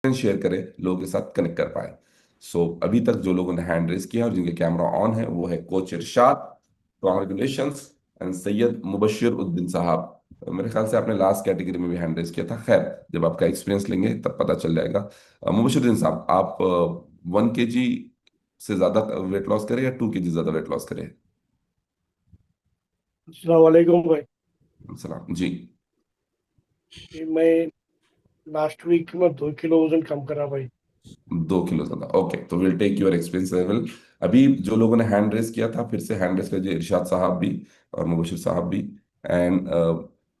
Share करें, लोगों के साथ कनेक्ट कर पाए। अभी तक जो लोगों ने हैंड रेस किया और जिनके कैमरा ऑन है वो है coach Irshad, congratulations, and Syed Mubashir Uddin साहब। मेरे ख्याल से आपने लास्ट कैटेगरी में भी हैंड रेस किया था। खैर, जब आपका एक्सपीरियंस लेंगे तब पता चल जाएगा। मुबशिर उद्दीन साहब, आप 1 kg से ज्यादा वेट लॉस करें या 2 kg ज्यादा वेट लॉस करें? अस्सलाम वालेकुम भाई। सलाम जी। मैं लास्ट वीक में 2 किलो वजन कम करा भाई। 2 किलो ज्यादा, ओके। तो will take your experience level. अभी जो लोगों ने हैंड रेस किया था, फिर से हैंड रेस कीजिए, इरशाद साहब भी और मुबशिर साहब भी। एंड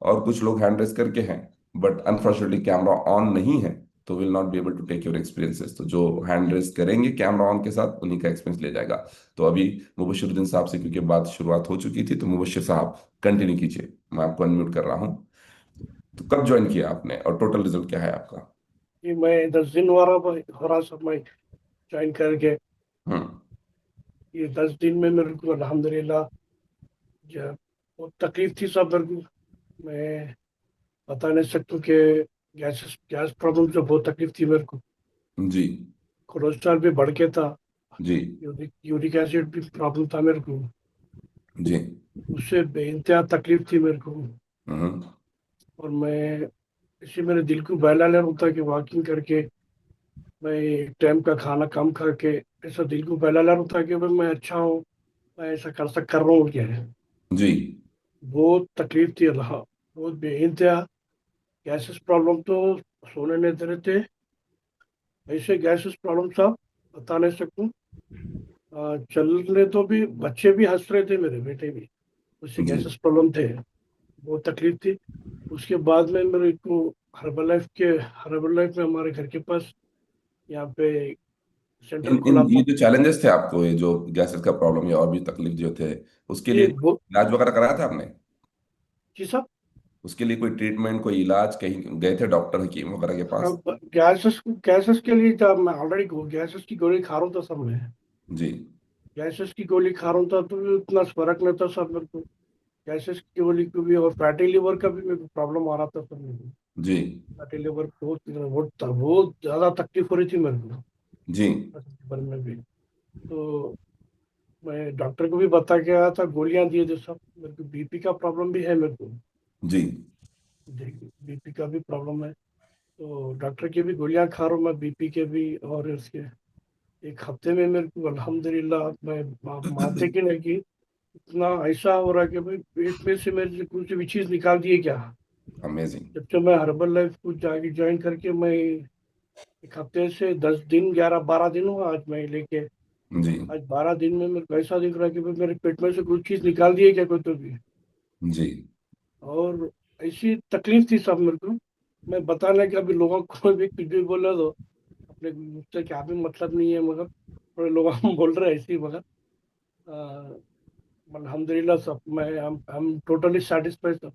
और कुछ लोग हैंड रेस करके हैं, बट अनफॉर्चुनेटली कैमरा ऑन नहीं है, तो will not be able to take your experiences. तो जो हैंड रेस करेंगे कैमरा ऑन के साथ, उन्हीं का एक्सपीरियंस ले जाएगा। तो अभी मुबशिरुद्दीन साहब से क्योंकि बात शुरुआत हो चुकी थी, तो मुबशिर साहब कंटिन्यू कीजिए। मैं आपको अनम्यूट कर रहा हूँ। तो कब ज्वाइन किया आपने और टोटल रिजल्ट क्या है आपका? ये मैं 10 दिन हो रहा सब मैं ज्वाइन करके। हम्म। ये 10 दिन में मेरे को अल्हम्दुलिल्लाह जब बहुत तकलीफ थी सब मेरे को। मैं बता नहीं सकता कि गैस प्रॉब्लम से बहुत तकलीफ थी मेरे को। जी। कोलेस्ट्रॉल भी बढ़ के था। जी। यूरिक एसिड भी प्रॉब्लम था मेरे को। जी। उससे बेइंतहा तकलीफ थी मेरे को। हम्म। और मैं इसी मेरे दिल को बहला ले रहा था कि वॉकिंग करके मैं एक टाइम का खाना कम खा के ऐसा दिल को बहला ले रहा था कि भाई मैं अच्छा हूँ, मैं ऐसा कर रहा हूँ क्या है। जी। बहुत तकलीफ थी अल्लाह, बहुत बेइंतहा। गैसेस प्रॉब्लम तो सोने नहीं दे रहे थे। ऐसे गैसेस प्रॉब्लम था, बता नहीं सकूँ। चलने तो भी बच्चे भी हंस रहे थे, मेरे बेटे भी। उससे जी। गैसेस प्रॉब्लम थे, बहुत तकलीफ थी। उसके बाद में मेरे को हर्बल लाइफ में हमारे घर के पास यहाँ पे सेंटर इन इन खुला ये था। जो चैलेंजेस थे आपको, ये जो गैसेस का प्रॉब्लम या और भी तकलीफ जो थे, उसके लिए ये कोई वो इलाज वगैरह कराया था आपने? जी साहब। उसके लिए कोई ट्रीटमेंट, कोई इलाज, कहीं गए थे डॉक्टर हकीम वगैरह के पास? अब गैसेस के लिए था, मैं ऑलरेडी गैसेस की गोली खा रहा था सब में। जी। गैसेस की गोली खा रहा था तो भी उतना फर्क नहीं था सब मेरे को। गैसेस की गोली को भी और फैटी लिवर का भी मेरे को प्रॉब्लम आ रहा था सब मेरे को। जी। फैटी लिवर बहुत ज़्यादा तकलीफ हो रही थी मेरे को। जी। लिवर में भी तो मैं डॉक्टर को भी बता के आया था, गोलियां दिए थे सब। मेरे को बीपी का प्रॉब्लम भी है मेरे को। जी। बीपी का भी प्रॉब्लम है। तो डॉक्टर की भी गोलियां खा रहा हूँ मैं, बीपी के भी और इसके। एक हफ्ते में मेरे को अल्हम्दुलिल्लाह, मैं आप मानते कि नहीं कि इतना ऐसा हो रहा है कि भाई पेट में से मेरे से कुछ भी चीज़ निकाल दिए क्या। अमेजिंग। जब से मैं हर्बल लाइफ को जाके ज्वाइन करके मैं एक हफ्ते से 10 दिन 11 12 दिन हुआ आज मैं लेके। जी। आज 12 दिन में मेरे को ऐसा दिख रहा है कि भाई मेरे पेट में से कुछ चीज़ निकाल दिए क्या कोई तो भी। जी। और ऐसी तकलीफ थी सब मेरे को। मैं बताने का अभी लोगों को भी कुछ भी बोला तो अपने मुझसे क्या भी मतलब नहीं है, मगर थोड़े लोग हम बोल रहे हैं ऐसे ही, मगर अल्हम्दुलिल्लाह सब मैं हम टोटली सेटिस्फाइड सब।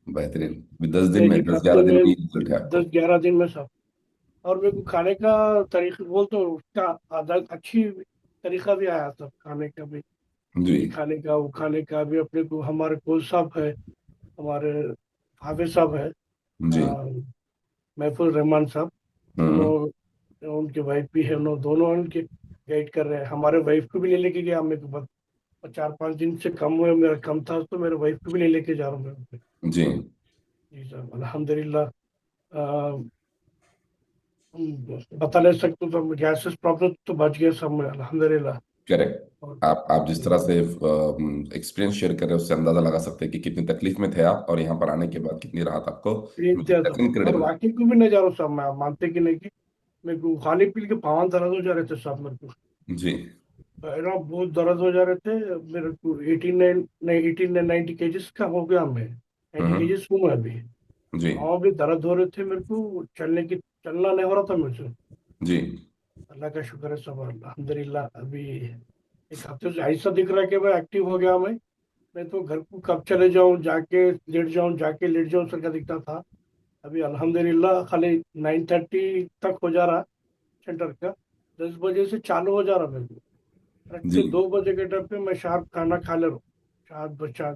बेहतरीन। 10 दिन में, एक दस हफ्ते ग्यारह दिन में में ये रिजल्ट है आपको? 10 11 दिन में सब। और मेरे को खाने का तरीका बोल तो उसका आदत अच्छी तरीका भी आया सब खाने का भी। जी। ये खाने का वो खाने का भी अपने को। हमारे कोच साहब है, हमारे हाफिज साहब है, जी। महफूज रहमान साहब। हम्म। दोनों उनके वाइफ भी है, उन्होंने दोनों उनके गाइड कर रहे हैं। हमारे वाइफ को भी ले लेके गया मेरे को। बस 4 5 दिन से कम हुए, मेरा कम था तो मेरे वाइफ को भी ले लेके जा रहा हूँ मैं। जी। जी सर अल्हम्दुलिल्लाह। बता नहीं सकते तो गैसेस प्रॉब्लम तो बच गया सब में अल्हम्दुलिल्लाह। और करेक्ट। आप जिस तरह से एक्सपीरियंस शेयर कर रहे हैं, उससे अंदाजा लगा सकते हैं कि कितनी तकलीफ में थे आप और यहाँ पर आने के बाद कितनी राहत आपको मिली। इम्तियाज दैट्स सब और इनक्रेडिबल। वाकिंग को भी नहीं जा रहा हूँ सब। मैं, आप मानते कि नहीं कि मेरे को खाने पीने के पाँव दर्द हो जा रहे थे सब मेरे को। जी। पैरों बहुत दर्द हो जा रहे थे मेरे को। 89 नहीं 18 90 केजीज का हो गया मैं। 90 केजीज हूँ मैं अभी। जी। पाँव भी दर्द हो रहे थे मेरे को, चलना नहीं हो रहा था मुझसे। जी। अल्लाह का शुक्र है सब अल्हम्दुलिल्लाह। अभी एक हफ्ते से ऐसा दिख रहा है कि मैं एक्टिव हो गया मैं तो घर को कब चले जाऊं, जाके लेट जाऊं सर का दिखता था। अभी अल्हम्दुलिल्लाह खाली 9:30 तक हो जा रहा सेंटर का। 10 बजे से चालू हो जा रहा मेरे को। जी। करेक्ट 2 बजे के टाइम पे मैं शार्प खाना खा ले रहा हूँ। 4 बजे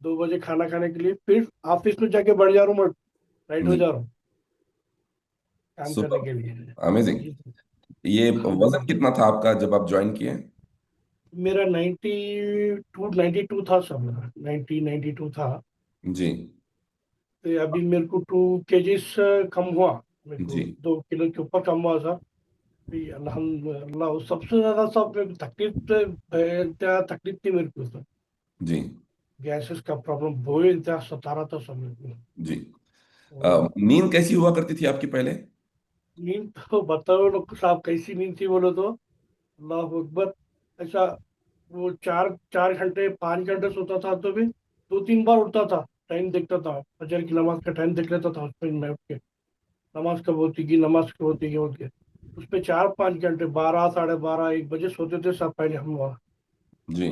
2 बजे खाना खाने के लिए फिर ऑफिस में जाके बढ़ जा रहा हूँ मैं। राइट हो जी। जा रहा हूँ। काम करने सुपर, के लिए। अमेजिंग। जी सर। ये हाँ वजन जी। कितना था आपका जब आप ज्वाइन किए? मेरा 92 था सर, मेरा 92 था। जी। तो अभी मेरे को 2 केजीस कम हुआ, मेरे को जी। 2 किलो के ऊपर कम हुआ सर। अभी अल्हम्दुलिल्लाह, सबसे ज़्यादा सब मेरे को तकलीफ इंतहा तकलीफ थी मेरे को सर। जी। गैसेस का प्रॉब्लम बहुत इंतहा सता रहा था सर मेरे को। जी। और नींद कैसी हुआ करती थी आपकी पहले? नींद तो बताओ लोग साहब, कैसी नींद थी बोलो तो, अल्लाह अकबर। ऐसा, वो 4 4 घंटे 5 घंटे सोता था तो भी 2 3 बार उठता था, टाइम देखता था, फजर की नमाज का टाइम देख लेता था उस पर मैं उठ के, नमाज कब होती की, नमाज कब होती की उठ के। उस पे 4 5 घंटे, 12 साढ़े 12 1 बजे सोते थे सब पहले हम वहाँ। जी।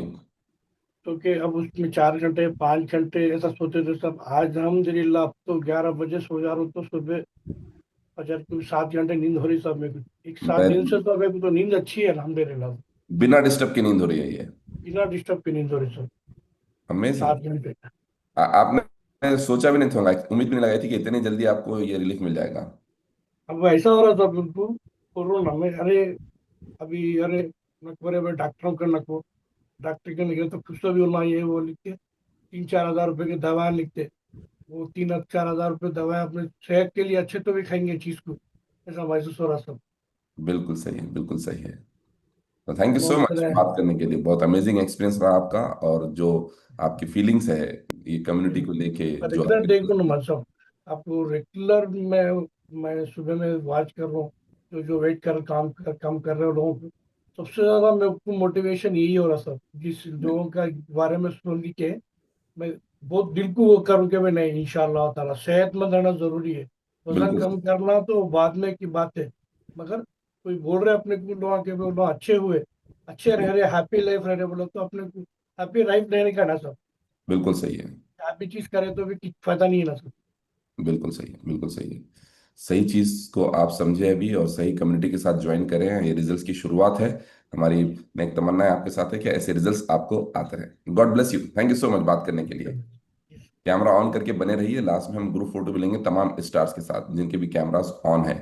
तो कि अब उसमें 4 घंटे 5 घंटे ऐसा सोते थे सब। आज अल्हम्दुलिल्लाह अब तो 11 बजे सो जा रहा हूँ, तो सुबह फजर की 7 घंटे नींद हो रही सब मेरे को। एक 7 दिन मैं से तो मेरे को तो नींद अच्छी है अल्हम्दुलिल्लाह। बिना डिस्टर्ब की नींद हो रही है ये? बिना डिस्टर्ब की नींद हो रही सब, अमेजिंग। 7 घंटे। आपने सोचा भी नहीं था, उम्मीद भी नहीं लगाई थी कि इतनी जल्दी आपको ये रिलीफ मिल जाएगा। अब ऐसा हो रहा था बिल्कुल कोरोना में, अरे अभी, अरे नकबरे में डॉक्टरों के नको, डॉक्टर के निकले तो कुछ तो भी होना, ये वो लिख के 3 4 हज़ार रुपए की दवा लिखते। वो 3 4 हज़ार रुपये दवा अपने सेहत के लिए अच्छे तो भी खाएंगे चीज को, ऐसा महसूस हो रहा सब। बिल्कुल सही है, बिल्कुल सही है। तो थैंक यू सो बहुत मच तरह। बात करने के लिए, बहुत अमेजिंग एक्सपीरियंस रहा आपका। और जो आपकी फीलिंग्स है ये कम्युनिटी को लेके, जो रेगुलर आपके। देखो ना मतलब, आपको रेगुलर मैं सुबह में वॉच कर रहा हूँ, जो जो वेट कर काम कर रहे हो लोगों को। सबसे ज्यादा मेरे को मोटिवेशन यही हो रहा सर, जिस लोगों का बारे में सुन के मैं बहुत दिल को वो करूँ कि मैं नहीं, इंशाअल्लाह ताला सेहतमंद रहना जरूरी है। वजन बिल्कुल कम करना तो बाद में की बात है, मगर कोई बोल रहे अपने को लोग के वो लोग अच्छे हुए, अच्छे सही। रह रहे, हैप्पी लाइफ रह रहे बोलो, तो अपने को हैप्पी लाइफ रहने का ना सब। बिल्कुल सही है। हैप्पी चीज करे तो भी कुछ फायदा नहीं है ना सब। बिल्कुल सही है, बिल्कुल सही है। सही चीज को आप समझे अभी और सही कम्युनिटी के साथ ज्वाइन करें हैं, ये रिजल्ट्स की शुरुआत है। हमारी नेक तमन्ना है आपके साथ है कि ऐसे रिजल्ट्स आपको आते रहे। God bless you, thank you so much बात करने के लिए। कैमरा ऑन करके बने रहिए, लास्ट में हम ग्रुप फोटो भी लेंगे तमाम स्टार्स के साथ जिनके भी कैमरास ऑन है।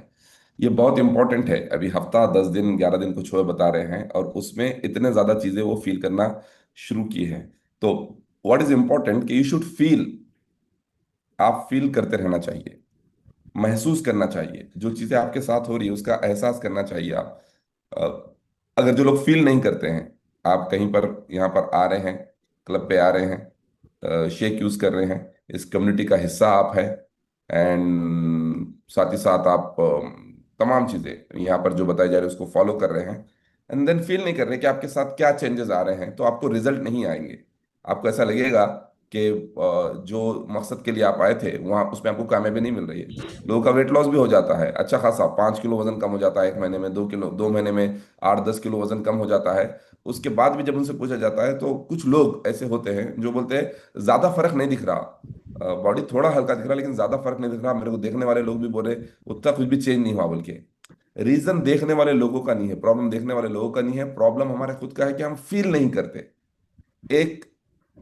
ये बहुत इंपॉर्टेंट है, अभी हफ्ता 10 दिन 11 दिन कुछ हुए बता रहे हैं और उसमें इतने ज्यादा चीजें वो फील करना शुरू की हैं। तो व्हाट इज इंपॉर्टेंट कि यू शुड फील, आप फील करते रहना चाहिए, महसूस करना चाहिए, जो चीजें आपके साथ हो रही है उसका एहसास करना चाहिए आप। अ, अगर जो लोग फील नहीं करते हैं, आप कहीं पर यहाँ पर आ रहे हैं, क्लब पे आ रहे हैं, शेक यूज कर रहे हैं, इस कम्युनिटी का हिस्सा आप है, एंड साथ ही साथ आप तमाम चीजें यहाँ पर जो बताई जा रही है उसको फॉलो कर रहे हैं, एंड देन फील नहीं कर रहे कि आपके साथ क्या चेंजेस आ रहे हैं, तो आपको रिजल्ट नहीं आएंगे। आपको ऐसा लगेगा कि जो मकसद के लिए आप आए थे वहाँ उसमें आपको कामयाबी नहीं मिल रही है। लोगों का वेट लॉस भी हो जाता है अच्छा खासा, 5 किलो वजन कम हो जाता है 1 महीने में, 2 किलो 2 महीने में 8 10 किलो वजन कम हो जाता है। उसके बाद भी जब उनसे पूछा जाता है तो कुछ लोग ऐसे होते हैं जो बोलते हैं ज्यादा फर्क नहीं दिख रहा, बॉडी थोड़ा हल्का दिख रहा लेकिन ज्यादा फर्क नहीं दिख रहा, मेरे को देखने वाले लोग भी बोले उतना कुछ भी चेंज नहीं हुआ। बोल के रीजन देखने वाले लोगों का नहीं है, प्रॉब्लम देखने वाले लोगों का नहीं है, प्रॉब्लम हमारे खुद का है कि हम फील नहीं करते। एक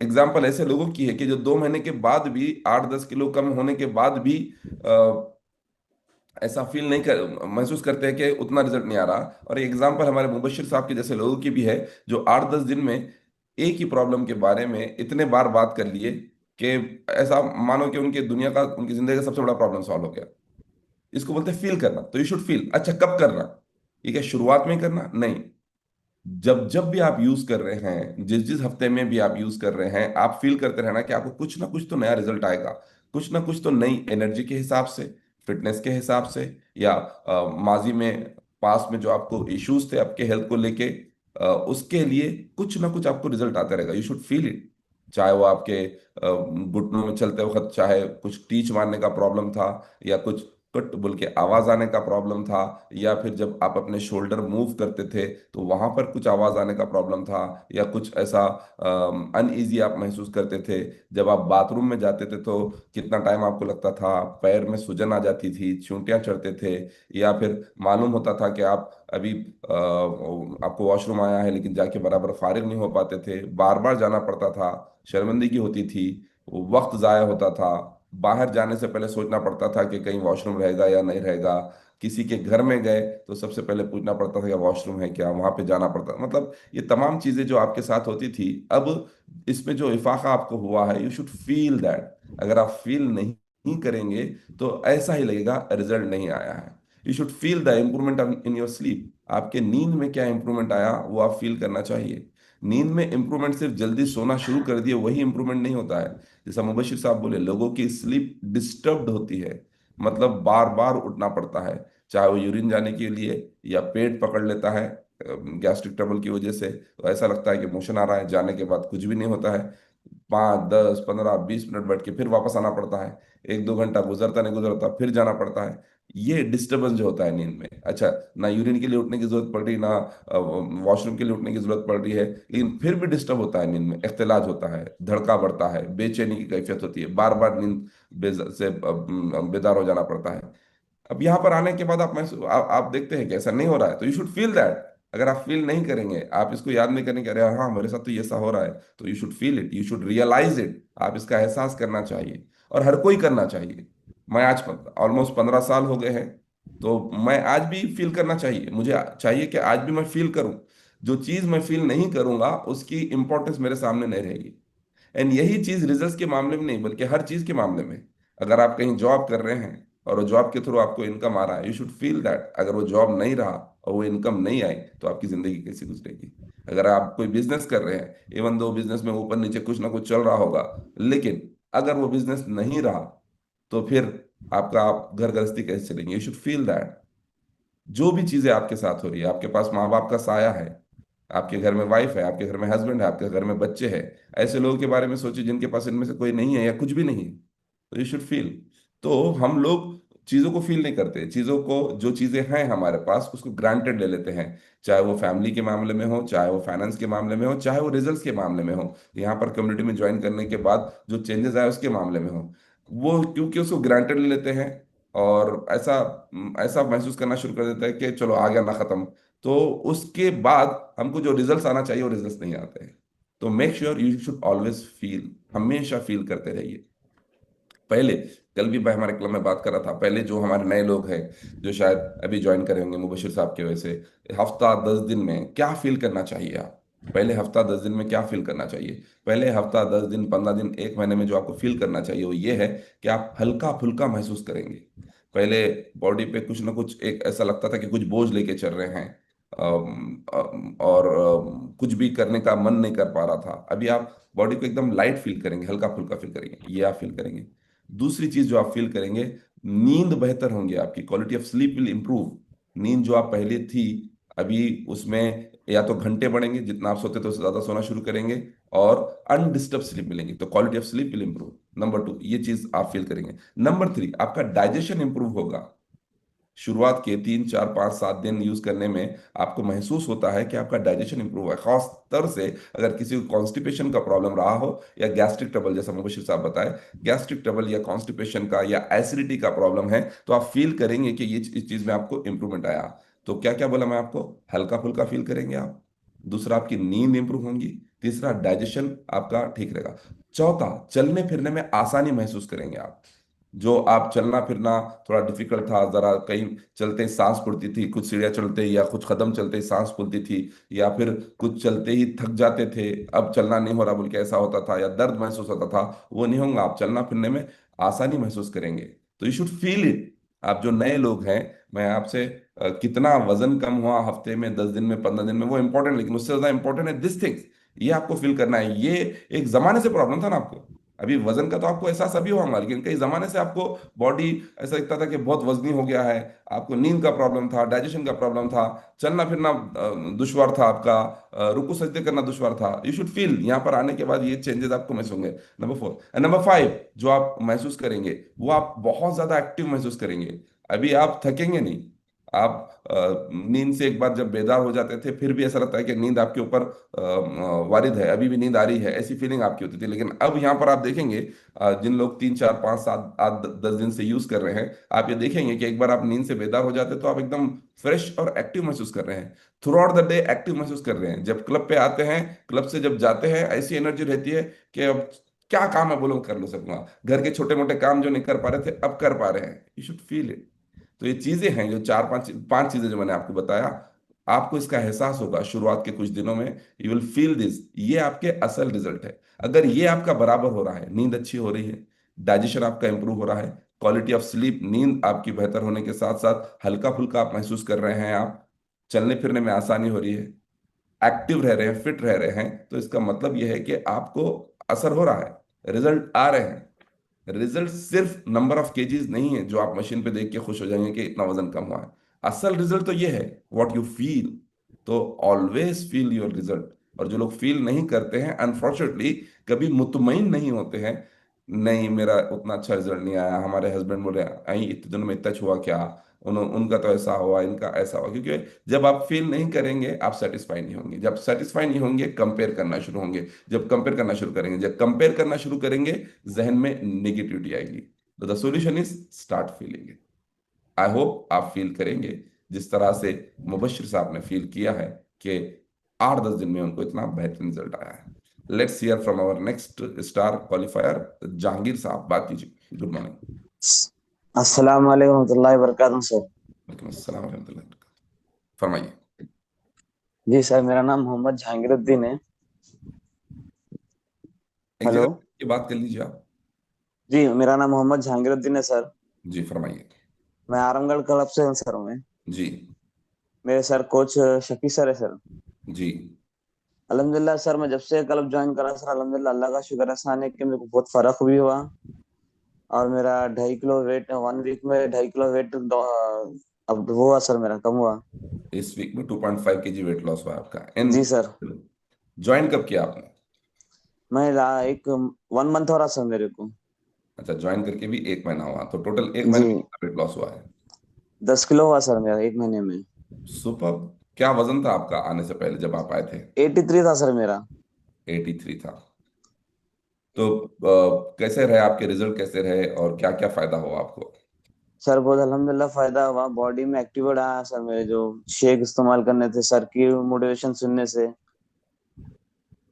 एग्जाम्पल ऐसे लोगों की है कि जो 2 महीने के बाद भी 8 10 किलो कम होने के बाद भी ऐसा फील नहीं कर महसूस करते हैं कि उतना रिजल्ट नहीं आ रहा। और एक एग्जांपल हमारे मुबशिर साहब के जैसे लोगों की भी है, जो 8 10 दिन में एक ही प्रॉब्लम के बारे में इतने बार बात कर लिए कि ऐसा मानो कि उनके दुनिया का उनकी जिंदगी का सबसे बड़ा प्रॉब्लम सॉल्व हो गया। इसको बोलते हैं फील करना। तो यू शुड फील। अच्छा कब करना? ये क्या शुरुआत में करना? नहीं, जब जब भी आप यूज कर रहे हैं, जिस जिस हफ्ते में भी आप यूज कर रहे हैं, आप फील करते रहना कि आपको कुछ ना कुछ तो नया रिजल्ट आएगा। कुछ ना कुछ तो नई एनर्जी के हिसाब से, फिटनेस के हिसाब से, या माजी में पास में जो आपको इश्यूज थे आपके हेल्थ को लेके, उसके लिए कुछ ना कुछ आपको रिजल्ट आता रहेगा। You should feel it. चाहे वो आपके घुटनों में चलते वक्त चाहे कुछ टीच मारने का प्रॉब्लम था, या कुछ कट बोल के आवाज आने का प्रॉब्लम था, या फिर जब आप अपने शोल्डर मूव करते थे तो वहां पर कुछ आवाज आने का प्रॉब्लम था, या कुछ ऐसा अनईजी आप महसूस करते थे, जब आप बाथरूम में जाते थे तो कितना टाइम आपको लगता था, पैर में सूजन आ जाती थी, चूंटियां चढ़ते थे, या फिर मालूम होता था कि आप अभी आपको वॉशरूम आया है लेकिन जाके बराबर फारिग नहीं हो पाते थे, बार बार जाना पड़ता था, शर्मिंदगी होती थी, वक्त जाया होता था, बाहर जाने से पहले सोचना पड़ता था कि कहीं वॉशरूम रहेगा या नहीं रहेगा, किसी के घर में गए तो सबसे पहले पूछना पड़ता था कि वॉशरूम है क्या, वहां पे जाना पड़ता, मतलब ये तमाम चीजें जो आपके साथ होती थी, अब इसमें जो इफाका आपको हुआ है, यू शुड फील दैट। अगर आप फील नहीं करेंगे तो ऐसा ही लगेगा रिजल्ट नहीं आया है। You should feel the improvement in your sleep. आपके नींद में क्या इंप्रूवमेंट आया वो आप फील करना चाहिए। नींद में इंप्रूवमेंट सिर्फ जल्दी सोना शुरू कर दिए वही इंप्रूवमेंट नहीं होता है। जैसा मुबशिर साहब बोले, लोगों की स्लीप डिस्टर्ब्ड होती है, मतलब बार बार उठना पड़ता है, चाहे वो यूरिन जाने के लिए या पेट पकड़ लेता है गैस्ट्रिक ट्रबल की वजह से, तो ऐसा लगता है कि मोशन आ रहा है, जाने के बाद कुछ भी नहीं होता है। 5 10 15 20 मिनट बैठ के फिर वापस आना पड़ता है, 1 2 घंटा गुजरता नहीं गुजरता फिर जाना पड़ता है। ये डिस्टरबेंस जो होता है नींद में, अच्छा, ना यूरिन के लिए उठने की जरूरत पड़ रही, ना वॉशरूम के लिए उठने की जरूरत पड़ रही है, लेकिन फिर भी डिस्टर्ब होता है, नींद में इख्तिलाज होता है, धड़का बढ़ता है, बेचैनी की कैफियत होती है, बार बार नींद से बेदार हो जाना पड़ता है। अब यहाँ पर आने के बाद आप देखते हैं कि ऐसा नहीं हो रहा है, तो यू शुड फील दैट। अगर आप फील नहीं करेंगे, आप इसको याद नहीं करेंगे, अरे हाँ मेरे साथ तो ये ऐसा हो रहा है, तो you should feel it, you should realise it. आप इसका एहसास करना चाहिए, और हर कोई करना चाहिए। मैं आज ऑलमोस्ट 15 साल हो गए हैं, तो मैं आज भी फील करना चाहिए, मुझे चाहिए कि आज भी मैं फील करूं। जो चीज मैं फील नहीं करूंगा उसकी इंपॉर्टेंस मेरे सामने नहीं रहेगी। एंड यही चीज रिजल्ट्स के मामले में नहीं, बल्कि हर चीज के मामले में। अगर आप कहीं जॉब कर रहे हैं और वो जॉब के थ्रू आपको इनकम आ रहा है, यू शुड फील दैट। अगर वो जॉब नहीं रहा और वो इनकम नहीं आई, तो आपकी जिंदगी कैसे गुजरेगी। अगर आप कोई बिजनेस कर रहे हैं, इवन दो बिजनेस में ऊपर नीचे कुछ ना कुछ चल रहा होगा, लेकिन अगर वो बिजनेस नहीं रहा, तो फिर आपका आप घर गृहस्थी कैसे चलेंगे। You should feel that. जो भी चीजें आपके साथ हो रही है, आपके पास माँ बाप का साया है, आपके घर में वाइफ है, आपके घर में हस्बैंड है, आपके घर में बच्चे हैं, ऐसे लोगों के बारे में सोचिए जिनके पास इनमें से कोई नहीं है या कुछ भी नहीं है, तो यू शुड फील। तो हम लोग चीजों को फील नहीं करते, चीजों को, जो चीजें हैं हमारे पास उसको ग्रांटेड ले लेते हैं। चाहे वो फैमिली के मामले में हो, चाहे वो फाइनेंस के मामले में हो, चाहे वो रिजल्ट्स के मामले में हो, यहाँ पर कम्युनिटी में ज्वाइन करने के बाद जो चेंजेस आए उसके मामले में हो, वो क्योंकि उसको ग्रांटेड ले लेते हैं, और ऐसा ऐसा महसूस करना शुरू कर देता है कि चलो आ गया ना खत्म। तो उसके बाद हमको जो रिजल्ट्स आना चाहिए वो रिजल्ट्स नहीं आते हैं। तो make sure you should always feel, हमेशा फील करते रहिए। पहले, कल भी मैं हमारे क्लब में बात कर रहा था, पहले जो हमारे नए लोग हैं जो शायद अभी ज्वाइन करे होंगे मुबशिर साहब की वजह से, हफ्ता 10 दिन में क्या फील करना चाहिए आप। पहले हफ्ता 10 दिन में क्या फील करना चाहिए। पहले हफ्ता 10 दिन 15 दिन 1 महीने में जो आपको फील करना चाहिए वो ये है कि आप हल्का फुल्का महसूस करेंगे। पहले बॉडी पे कुछ ना कुछ एक ऐसा लगता था कि कुछ बोझ लेके चल रहे हैं, और कुछ भी करने का मन नहीं कर पा रहा था। अभी आप बॉडी को एकदम लाइट फील करेंगे, हल्का फुल्का फील करेंगे, ये आप फील करेंगे। दूसरी चीज जो आप फील करेंगे, नींद बेहतर होंगी, आपकी quality of sleep will improve. नींद जो आप पहले थी, अभी उसमें या तो घंटे बढ़ेंगे, जितना आप सोते थे उससे ज्यादा सोना शुरू करेंगे, और अनडिस्टर्ब स्लीप मिलेंगी, तो quality of sleep will improve. Number 2, ये चीज आप फील करेंगे। नंबर 3, आपका डाइजेशन इंप्रूव होगा। शुरुआत के 3 4 5 7 दिन यूज करने में आपको महसूस होता है कि आपका डाइजेशन इंप्रूव है, खास तौर से अगर किसी को कॉन्स्टिपेशन का प्रॉब्लम रहा हो या गैस्ट्रिक ट्रबल, जैसा मुबशिर साहब बताए, गैस्ट्रिक ट्रबल या कॉन्स्टिपेशन का या एसिडिटी का प्रॉब्लम है, तो आप फील करेंगे कि ये इस चीज में आपको इंप्रूवमेंट आया। तो क्या क्या बोला मैं आपको, हल्का फुल्का फील करेंगे आप। दूसरा, आपकी नींद इंप्रूव होंगी। तीसरा, डाइजेशन आपका ठीक रहेगा। चौथा, चलने फिरने में आसानी महसूस करेंगे आप। जो आप चलना फिरना थोड़ा डिफिकल्ट था, जरा कहीं चलते ही सांस फूलती थी, कुछ सीढ़ियाँ चलते ही या कुछ कदम चलते ही सांस फूलती थी, या फिर कुछ चलते ही थक जाते थे, अब चलना नहीं हो रहा बोल के ऐसा होता था, या दर्द महसूस होता था, वो नहीं होगा। आप चलना फिरने में आसानी महसूस करेंगे। तो यू शुड फील इट। आप जो नए लोग हैं, मैं आपसे कितना वजन कम हुआ हफ्ते में, 10 दिन में, 15 दिन में, वो इंपॉर्टेंट, लेकिन उससे ज्यादा इंपॉर्टेंट है दिस थिंग्स। ये आपको फील करना है। ये एक जमाने से प्रॉब्लम था ना आपको, अभी वजन का तो आपको एहसास अभी होगा, लेकिन कई जमाने से आपको बॉडी ऐसा दिखता था कि बहुत वजनी हो गया है। आपको नींद का प्रॉब्लम था, डाइजेशन का प्रॉब्लम था, चलना फिरना दुश्वार था आपका, रुकू सजदे करना दुश्वार था। यू शुड फील, यहाँ पर आने के बाद ये चेंजेस आपको महसूस होंगे। नंबर 4, नंबर 5, जो आप महसूस करेंगे वो आप बहुत ज्यादा एक्टिव महसूस करेंगे। अभी आप थकेंगे नहीं। आप नींद से एक बार जब बेदार हो जाते थे, फिर भी ऐसा लगता है कि नींद आपके ऊपर वारिद है, अभी भी नींद आ रही है, ऐसी फीलिंग आपकी होती थी। लेकिन अब यहाँ पर आप देखेंगे, जिन लोग 3 4 5 7 8 10 दिन से यूज कर रहे हैं, आप ये देखेंगे कि एक बार आप नींद से बेदार हो जाते हैं तो आप एकदम फ्रेश और एक्टिव महसूस कर रहे हैं। Through out the day active महसूस कर रहे हैं। जब क्लब पे आते हैं, क्लब से जब जाते हैं, ऐसी एनर्जी रहती है कि अब क्या काम है बोलो कर लो सकूंगा। घर के छोटे मोटे काम जो नहीं कर पा रहे थे अब कर पा रहे हैं। You should feel it. तो ये चीजें हैं जो चार पांच पांच चीजें जो मैंने आपको बताया, आपको इसका एहसास होगा शुरुआत के कुछ दिनों में। यू विल फील दिस, ये आपके असल रिजल्ट है। अगर ये आपका बराबर हो रहा है, नींद अच्छी हो रही है, डाइजेशन आपका इंप्रूव हो रहा है, क्वालिटी ऑफ स्लीप, नींद आपकी बेहतर होने के साथ साथ हल्का फुल्का आप महसूस कर रहे हैं, आप चलने फिरने में आसानी हो रही है, एक्टिव रह रहे हैं, फिट रह रहे हैं, तो इसका मतलब यह है कि आपको असर हो रहा है, रिजल्ट आ रहे हैं। रिजल्ट सिर्फ नंबर ऑफ केजीज नहीं है जो आप मशीन पे देख के खुश हो जाएंगे कि इतना वजन कम हुआ है। असल रिजल्ट तो ये है, व्हाट यू फील। तो ऑलवेज फील योर रिजल्ट। और जो लोग फील नहीं करते हैं, अनफॉर्चुनेटली कभी मुतमईन नहीं होते हैं। नहीं, मेरा उतना अच्छा रिजल्ट नहीं आया, हमारे हस्बैंड बोले आई इतने दिनों में इतना हुआ क्या, उनका तो ऐसा हुआ, इनका ऐसा हुआ। क्योंकि जब आप फील नहीं करेंगे आप सेटिस्फाई नहीं होंगे, जब सेटिस्फाई नहीं होंगे कंपेयर करना शुरू होंगे, जब कंपेयर करना शुरू करेंगे, जब कंपेयर करना शुरू करेंगे जहन में नेगेटिविटी आएगी। तो the solution is start feeling it. I hope आप फील करेंगे जिस तरह से मुबश्शिर साहब ने फील किया है कि 8-10 दिन में उनको इतना बेहतरीन रिजल्ट आया है। Let's hear from our next star qualifier, Jahangir sahab, बात कीजिए। Good morning. अस्सलाम वालेकुम रहमतुल्लाहि वबरकातुहू सर। वालेकुम अस्सलाम वरहमतुल्लाहि वबरकातुहू। फरमाइए। जी सर, मेरा नाम मोहम्मद जहांगीरुद्दीन है। एक हेलो। जगह की बात कर लीजिए आप। जी, मेरा नाम मोहम्मद जहांगीरुद्दीन है सर। जी फरमाइए। मैं आरामगढ़ क्लब से हूँ सर। मैं जी। मेरे सर कोच शफी सर है सर। जी। अल्हम्दुलिल्लाह सर, मैं जब से क्लब ज्वाइन करा सर, अल्हम्दुलिल्लाह अल्लाह का शुक्र है साने कि मेरे को बहुत फर्क भी हुआ। और मेरा 2.5 किलो वेट 1 वीक में 2.5 किलो वेट अब वो हुआ सर, मेरा कम हुआ। इस वीक में 2.5 केजी वेट लॉस हुआ आपका। इन जी सर। ज्वाइन कब किया आपने? एक 1 मंथ हो रहा सर मेरे को। अच्छा, ज्वाइन करके भी 1 महीना हुआ, तो टोटल 1 महीने जी, में कितना वेट लॉस हुआ है? 10 किलो हुआ सर मेरा 1 महीने में। सुपर। क्या वजन था आपका आने से पहले जब आप आए थे? 83 था सर मेरा। 83 था। तो कैसे रहे आपके रिजल्ट, कैसे रहे और क्या क्या फायदा हुआ आपको? सर बहुत अल्हम्दुलिल्लाह फायदा हुआ, बॉडी में एक्टिव आया सर। मेरे जो शेक इस्तेमाल करने थे सर की मोटिवेशन सुनने से,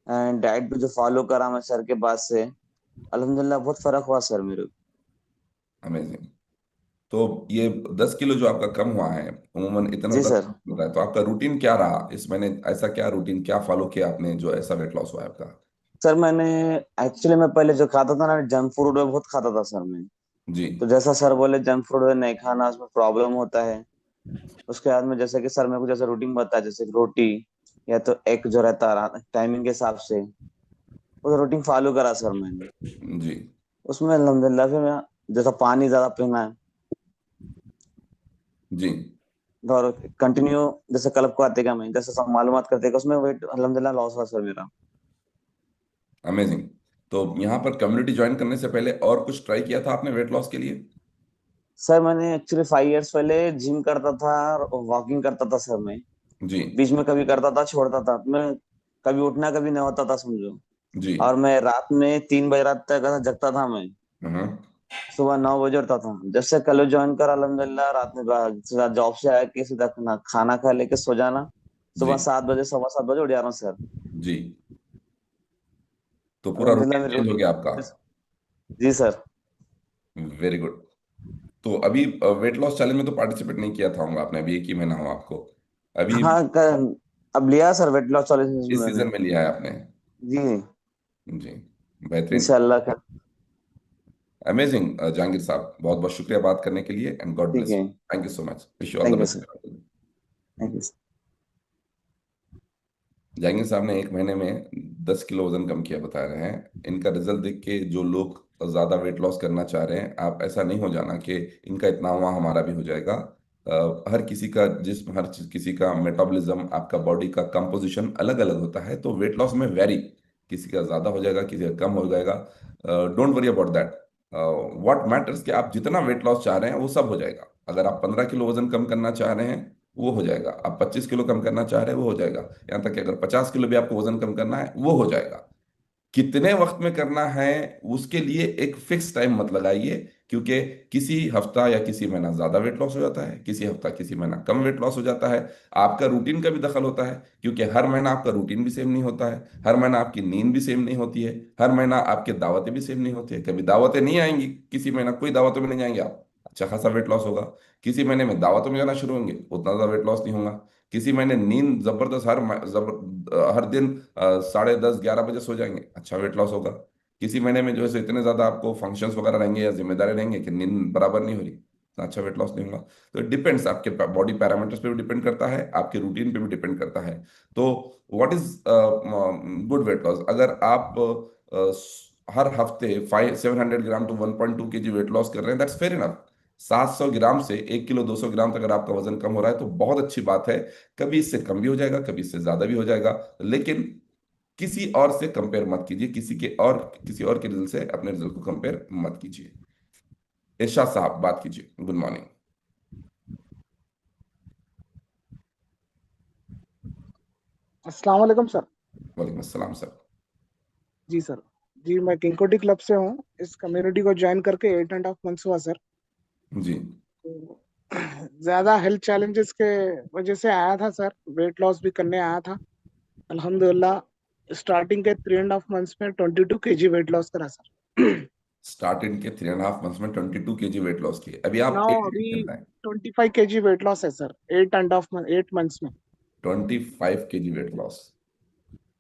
एंड डाइट भी जो फॉलो करा मैं सर के बाद से, अल्हम्दुलिल्लाह बहुत फर्क हुआ सर मेरे को। अमेजिंग। तो ये 10 किलो जो आपका कम हुआ है, अमूमन इतना जी 10 सर। होता है, तो आपका रूटीन क्या रहा इस महीने? ऐसा क्या रूटीन क्या फॉलो किया आपने जो ऐसा वेट लॉस हुआ है आपका? सर मैंने एक्चुअली मैं पहले जो खाता था ना, जंक फूड में बहुत खाता था सर मैं। जी। तो जैसा सर बोले जंक फूड नहीं खाना, उसमें प्रॉब्लम होता है। उसके बाद में जैसे कि सर मेरे को जैसे रूटीन बताया, जैसे कि रोटी या तो एक जो रहता है टाइमिंग के हिसाब से, वो रूटीन फॉलो करा सर मैंने। जी। उसमें अल्हम्दुलिल्लाह फिर मैं जैसा पानी ज्यादा पीना है, जी। और कंटिन्यू जैसे क्लब को आते का मैं जैसे सब मालूमात करते का, उसमें वेट अल्हम्दुलिल्लाह लॉस हुआ सर मेरा। अमेजिंग। तो यहाँ पर कम्युनिटी ज्वाइन करने से पहले और कुछ ट्राई किया था आपने वेट लॉस के लिए? सर मैंने एक्चुअली 5 इयर्स पहले जिम करता था और वॉकिंग करता था सर मैं। जी। बीच में कभी करता था, छोड़ता था मैं। कभी उठना कभी नहीं होता था समझो। जी। और मैं रात में 3 बजे रात तक ऐसा जगता था मैं। हाँ। सुबह 9 बजे उठता था। जब से कल ज्वाइन करा अल्हम्दुलिल्लाह, रात में सीधा जॉब से आया के सीधा खाना खाना खा लेके सो जाना। जी। सुबह 7 बजे 7:15 बजे उठ जा रहा हूँ सर। जी। तो पूरा अल्हम्दुलिल्लाह रूटीन मेरी चेंज हो गया आपका। रूटीन। जी सर। Very good. तो अभी वेट लॉस चैलेंज में तो पार्टिसिपेट नहीं किया था होगा आपने, अभी 1 ही महीना हुआ आपको अभी। हाँ अब लिया सर वेट लॉस चैलेंज इस में सीजन मैंने। में लिया है आपने? जी। जी। बेहतरीन। इंशाल्लाह कर। अमेजिंग जहांगीर साहब, बहुत बहुत शुक्रिया बात करने के लिए, एंड गॉड ठीक ब्लेस है। You. Thank you so much, wish you all the thank you sir. Best. Thank you. Jahangir साहब ने 1 महीने में 10 किलो वजन कम किया बता रहे हैं। इनका रिजल्ट देख के जो लोग ज्यादा वेट लॉस करना चाह रहे हैं, आप ऐसा नहीं हो जाना कि इनका इतना हुआ हमारा भी हो जाएगा। हर किसी का जिस्म, किसी का मेटाबॉलिज्म, आपका बॉडी का कंपोजिशन अलग अलग होता है, तो वेट लॉस में वेरी, किसी का ज्यादा हो जाएगा, किसी का कम हो जाएगा। Don't worry about that. What matters कि आप जितना वेट लॉस चाह रहे हैं वो सब हो जाएगा। अगर आप 15 किलो वजन कम करना चाह रहे हैं वो हो जाएगा, आप 25 किलो कम करना चाह रहे हैं वो हो जाएगा, यहाँ तक कि अगर 50 किलो भी आपको वजन कम करना है वो हो जाएगा। कितने वक्त में करना है उसके लिए एक फिक्स टाइम मत लगाइए, क्योंकि किसी हफ्ता या किसी महीना ज्यादा वेट लॉस हो जाता है, किसी हफ्ता किसी महीना कम वेट लॉस हो जाता है। आपका रूटीन का भी दखल होता है, क्योंकि हर महीना आपका रूटीन भी सेम नहीं होता है, हर महीना आपकी नींद भी सेम नहीं होती है, हर महीना आपके दावतें भी सेम नहीं होती है। कभी दावतें नहीं आएंगी, किसी महीना कोई दावतों में नहीं जाएंगे आप, अच्छा खासा वेट लॉस होगा। किसी महीने में दावतों में जाना शुरू होंगे, उतना ज़्यादा वेट लॉस नहीं होगा। किसी महीने नींद जबरदस्त, हर दिन 10:30 11 बजे सो जाएंगे, अच्छा वेट लॉस होगा। किसी महीने में जो है सो इतने ज़्यादा आपको फंक्शंस वगैरह रहेंगे या जिम्मेदारी रहेंगे कि नींद बराबर नहीं हो रही, इतना अच्छा वेट लॉस नहीं होगा। तो इट डिपेंड्स, आपके बॉडी पैरामीटर्स पे भी डिपेंड करता है, आपके रूटीन पे भी डिपेंड करता है। तो what is good weight loss? अगर आप हर हफ्ते 700 ग्राम टू 1.2 kg वेट लॉस कर रहे हैं, दैट्स फेयर इनफ। 700 ग्राम से 1 किलो 200 ग्राम तक अगर आपका वजन कम हो रहा है तो बहुत अच्छी बात है। कभी इससे कम भी हो जाएगा, कभी इससे ज्यादा भी हो जाएगा, लेकिन किसी और से कंपेयर मत कीजिए, किसी और के रिजल्ट से अपने रिजल्ट को कंपेयर मत कीजिए। इरशाद साहब बात कीजिए, गुड मॉर्निंग। अस्सलाम वालेकुम सर। वालेकुम अस्सलाम सर। जी सर। जी मैं किंकोटी क्लब से हूँ। इस कम्युनिटी को ज्वाइन करके 8.5 मंथ्स हुआ सर। जी। तो ज्यादा हेल्थ चैलेंजेस के वजह से आया था सर, वेट लॉस भी करने आया था। अल्हम्दुलिल्लाह स्टार्टिंग के 3.5 मंथ्स में 22 kg वेट लॉस करा सर। स्टार्टिंग के 3.5 मंथ्स में 22 kg वेट लॉस किए, अभी आप नाउ 8 अभी चल रहे हैं। 25 kg वेट लॉस है सर, 8 मंथ्स में। 25 kg weight loss,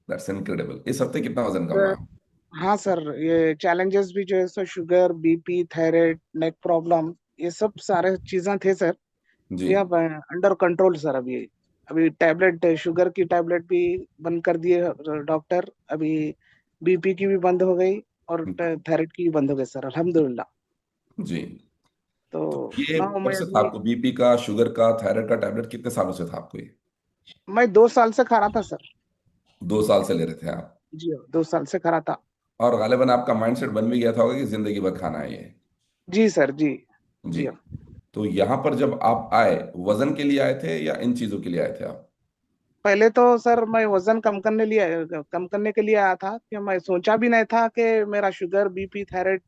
that's incredible. इस हफ्ते कितना वजन कम हुआ सर, है? हाँ सर, ये चैलेंजेस भी जो है सो शुगर, बीपी, थायराइड, नेक प्रॉब्लम, ये सब सारे चीजें थे सर। जी। ये अब अंडर कंट्रोल सर। अभी अभी टैबलेट, शुगर की टैबलेट भी बंद कर दिए डॉक्टर। अभी बीपी की भी बंद हो गई और थायराइड की भी बंद हो गई सर, अल्हम्दुलिल्लाह। जी। तो तो ये ना कब मैं से था अभी, आपको बीपी का, शुगर का, थायराइड का टैबलेट कितने सालों से था आपको ये? मैं 2 साल से खा रहा था सर। 2 साल से ले रहे थे आप? जी हाँ, 2 साल से खा रहा था। और गालिबा आपका माइंडसेट बन भी गया था होगा कि जिंदगी भर खाना है ये? जी सर, जी। जी। जी हाँ। तो यहाँ पर जब आप आए, वजन के लिए आए थे या इन चीजों के लिए आए थे आप? पहले तो सर मैं वजन कम करने के लिए आया था, कि मैं सोचा भी नहीं था कि मेरा शुगर, बीपी, थायराइड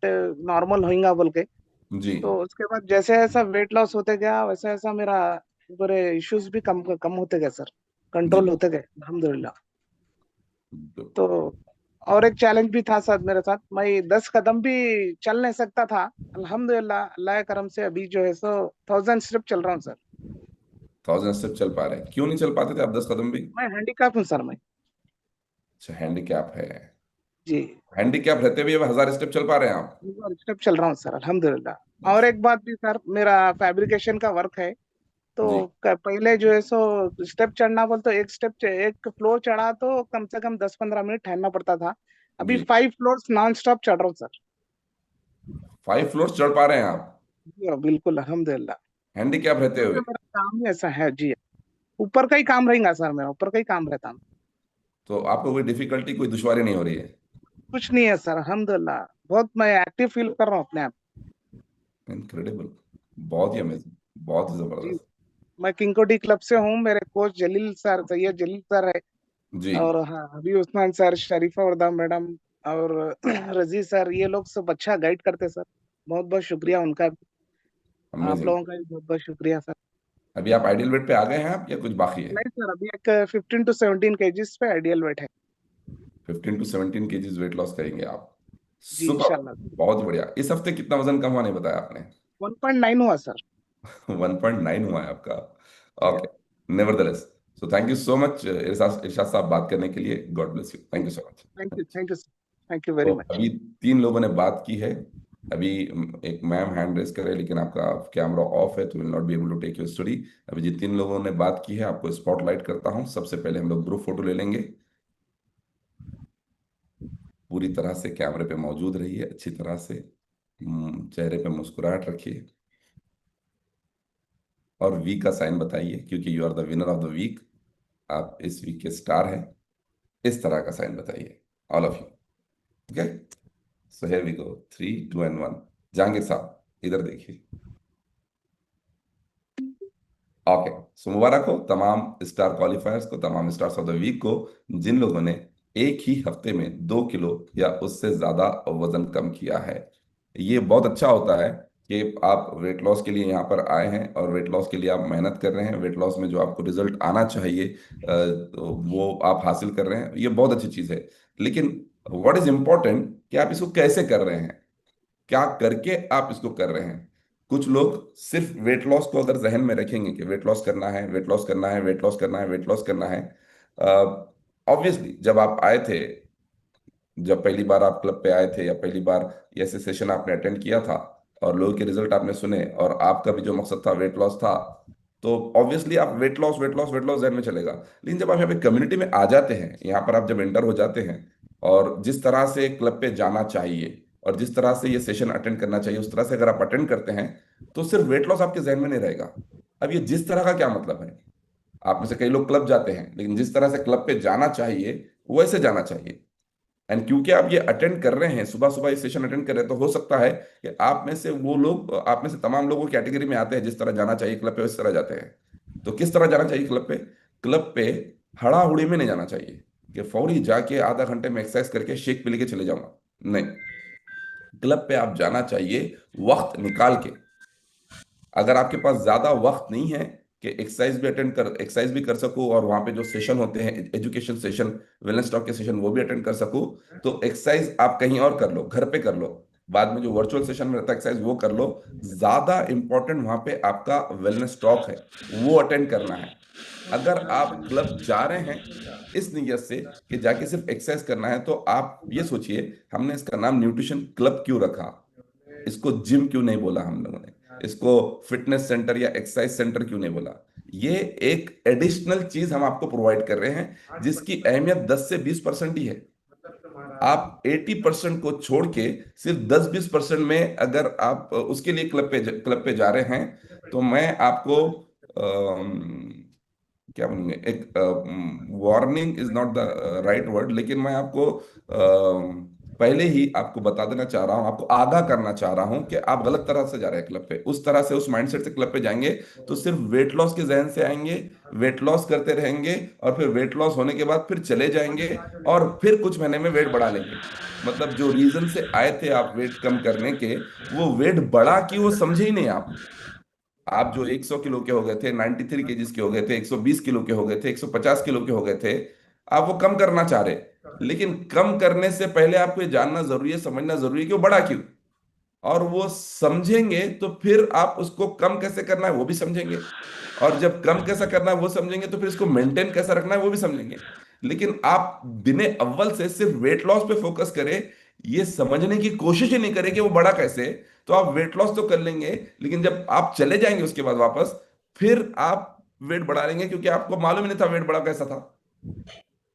नॉर्मल होएगा बोल के। जी। तो उसके बाद जैसे जैसा वेट लॉस होते गया, वैसा वैसा मेरा पूरे इश्यूज भी कम कम होते गए सर, जी। कंट्रोल होते गए अल्हम्दुलिल्लाह। तो तो और एक चैलेंज भी था सर मेरे साथ, मैं 10 कदम भी चल नहीं सकता था। अल्हम्दुलिल्लाह, अल्लाह के करम से अभी जो है सो 1000 स्टेप चल रहा हूँ सर। 1000 स्टेप चल पा रहे हैं? क्यों नहीं चल पाते थे आप 10 कदम भी? मैं हैंडीकैप हूँ सर, मैं। अच्छा, हैंडीकैप है। जी। हैंडीकैप रहते हुए अब 1000 स्टेप चल पा रहे हैं आप? 1000 स्टेप चल रहा हूँ सर, अल्हम्दुलिल्लाह। और अच्छा। एक बात भी सर, मेरा फैब्रिकेशन का वर्क है। तो जी। पहले जो है सो स्टेप चढ़ना बोल तो एक फ्लोर चढ़ा तो कम से कम 10-15 मिनट ठहरना पड़ता था। अभी जी। 5 फ्लोर्स नॉन स्टॉप चढ़ रहा हूँ सर। 5 फ्लोर्स चढ़ पा रहे हैं आप, जी हाँ, बिल्कुल अल्हम्दुलिल्लाह। हैंडीकैप रहते क्योंकि हुए? मेरा काम ही ऐसा है जी। ऊपर का ही काम रहेगा सर, मेरा ऊपर का ही काम रहता है। तो आपको कोई डिफिकल्टी, कोई दुश्वारी नहीं हो रही है? कुछ नहीं है सर, अल्हम्दुलिल्लाह। बहुत मैं एक्टिव फील कर रहा हूँ अपने आप। इनक्रेडिबल, बहुत ही अमेजिंग, बहुत ही जी। जबरदस्त। मैं किंगकोटी क्लब से हूँ। मेरे कोच जलील सर, सैयद जलील सर है। जी। और हाँ, अभी उस्मान सर, शरीफा वर्दा मैडम और रजी सर, ये लोग सब अच्छा गाइड करते सर। बहुत बहुत शुक्रिया उनका भी। आप अमेजिंग। लोगों का भी बहुत बहुत शुक्रिया सर। अभी आप आइडियल वेट पे आ गए हैं आप या कुछ बाकी है? नहीं सर, अभी एक 15 to 17 kgs पे आइडियल वेट है। 15 to 17 kg वेट लॉस करेंगे आप? जी सुपर। इंशाल्लाह। बहुत बढ़िया। इस हफ्ते कितना वजन कम हुआ नहीं बताया आपने? 1.9 हुआ सर। 1.9 हुआ है आपका? जी okay. Nevertheless, so thank you so much Irshad, Irshad sahab, बात करने के लिए। God bless you, thank you so thank you, much. Thank you sir, thank you तो वेरी मच। अभी 3 लोगों ने बात की है। अभी एक मैम हैंड रेस करे, लेकिन आपका कैमरा ऑफ है तो will not be able to take your study. अभी जिन 3 लोगों ने बात की है आपको स्पॉटलाइट करता हूँ। सबसे पहले हम लोग ग्रुप फोटो ले लेंगे। पूरी तरह से कैमरे पे मौजूद रहिए, अच्छी तरह से चेहरे पे मुस्कुराहट रखिए और वी का साइन बताइए, क्योंकि you are the winner of the week. आप इस वीक के स्टार हैं। इस तरह का साइन बताइए, all of you. Okay, so here we go, 3 2 and 1। Jahangir sahab इधर देखिए। ओके, सो मुबारक हो तमाम स्टार क्वालिफायर्स को, तमाम स्टार्स ऑफ द वीक को, जिन लोगों ने एक ही हफ्ते में 2 किलो या उससे ज्यादा वजन कम किया है। ये बहुत अच्छा होता है कि आप वेट लॉस के लिए यहाँ पर आए हैं और वेट लॉस के लिए आप मेहनत कर रहे हैं। वेट लॉस में जो आपको रिजल्ट आना चाहिए तो वो आप हासिल कर रहे हैं, ये बहुत अच्छी चीज़ है। लेकिन व्हाट इज इम्पोर्टेंट कि आप इसको कैसे कर रहे हैं, क्या करके आप इसको कर रहे हैं। कुछ लोग सिर्फ वेट लॉस को अगर जहन में रखेंगे कि वेट लॉस करना है, वेट लॉस करना है, वेट लॉस करना है, वेट लॉस करना है, ऑब्वियसली जब आप आए थे, जब पहली बार आप क्लब पे आए थे या पहली बार ये ऐसे सेशन आपने अटेंड किया था और लोगों के रिजल्ट आपने सुने और आपका भी जो मकसद था वेट लॉस था, तो ऑब्वियसली आप weight loss weight loss weight loss जहन में चलेगा। लेकिन जब आप यहाँ पे कम्युनिटी में आ जाते हैं, यहाँ पर आप जब एंटर हो जाते हैं और जिस तरह से क्लब पे जाना चाहिए और जिस तरह से ये सेशन अटेंड करना चाहिए उस तरह से अगर आप अटेंड करते हैं, तो सिर्फ वेट लॉस आपके जहन में नहीं रहेगा। अब ये जिस तरह का क्या मतलब है, आप में से कई लोग क्लब जाते हैं लेकिन जिस तरह से क्लब पे जाना चाहिए वैसे जाना चाहिए। एंड क्योंकि आप ये अटेंड कर रहे हैं, सुबह सुबह ये सेशन अटेंड कर रहे हैं, तो हो सकता है कि आप में से वो लोग, आप में से तमाम लोगों कैटेगरी में आते हैं जिस तरह जाना चाहिए क्लब पे उस तरह जाते हैं। तो किस तरह जाना चाहिए क्लब पे? क्लब पे हड़ाहुड़ी में नहीं जाना चाहिए कि फौरी जाके आधा घंटे में एक्सरसाइज करके शेक पी लेके चले जाऊंगा, नहीं। क्लब पे आप जाना चाहिए वक्त निकाल के। अगर आपके पास ज्यादा वक्त नहीं है कि एक्सरसाइज भी कर सकूं और वहां पे जो सेशन होते हैं एजुकेशन सेशन, वेलनेस टॉक के सेशन वो भी अटेंड कर सकूं, तो एक्सरसाइज आप कहीं और कर लो, घर पे कर लो, बाद में जो वर्चुअल सेशन में रहता है एक्सरसाइज वो कर लो। ज्यादा इंपॉर्टेंट वहां पे आपका वेलनेस टॉक है, वो अटेंड करना है। अगर आप क्लब जा रहे हैं इस नीयत से कि जाके सिर्फ एक्सरसाइज करना है, तो आप ये सोचिए हमने इसका नाम न्यूट्रिशन क्लब क्यों रखा, इसको जिम क्यों नहीं बोला हम लोगों ने, इसको फिटनेस सेंटर या एक्सरसाइज सेंटर क्यों नहीं बोला? ये एक एडिशनल चीज हम आपको प्रोवाइड कर रहे हैं जिसकी अहमियत 10 से 20% ही है। आप 80% को छोड़ के सिर्फ 10-20% में अगर आप उसके लिए क्लब पे जा रहे हैं, तो मैं आपको क्या बोलेंगे, एक warning is not the right word, लेकिन मैं आपको पहले ही आपको बता देना चाह रहा हूं, आपको आगाह करना चाह रहा हूं कि आप गलत तरह से जा रहे हैं क्लब पे। उस तरह से उस माइंडसेट से क्लब पे जाएंगे तो सिर्फ वेट लॉस के जहन से आएंगे, वेट लॉस करते रहेंगे और फिर वेट लॉस होने के बाद फिर चले जाएंगे और फिर कुछ महीने में वेट बढ़ा लेंगे। मतलब जो रीजन से आए थे आप वेट कम करने के, वो वेट बढ़ा कि वो समझे ही नहीं आप जो 100 किलो के हो गए थे, 93 केजीज के हो गए थे, 120 किलो के हो गए थे, 150 किलो के हो गए थे, आप वो कम करना चाह रहे। लेकिन कम करने से पहले आपको ये जानना जरूरी है, समझना जरूरी है कि वो बढ़ा क्यों। और वो समझेंगे तो फिर आप उसको कम कैसे करना है वो भी समझेंगे, और जब कम कैसा करना है वो समझेंगे तो फिर इसको मेंटेन कैसा रखना है वो भी समझेंगे। लेकिन आप दिने अव्वल से सिर्फ वेट लॉस पे फोकस करें, ये समझने की कोशिश ही नहीं करें कि वो बढ़ा कैसे, तो आप वेट लॉस तो कर लेंगे लेकिन जब आप चले जाएंगे उसके बाद वापस, फिर आप वेट बढ़ा लेंगे क्योंकि आपको मालूम ही नहीं था वेट बढ़ा कैसा था।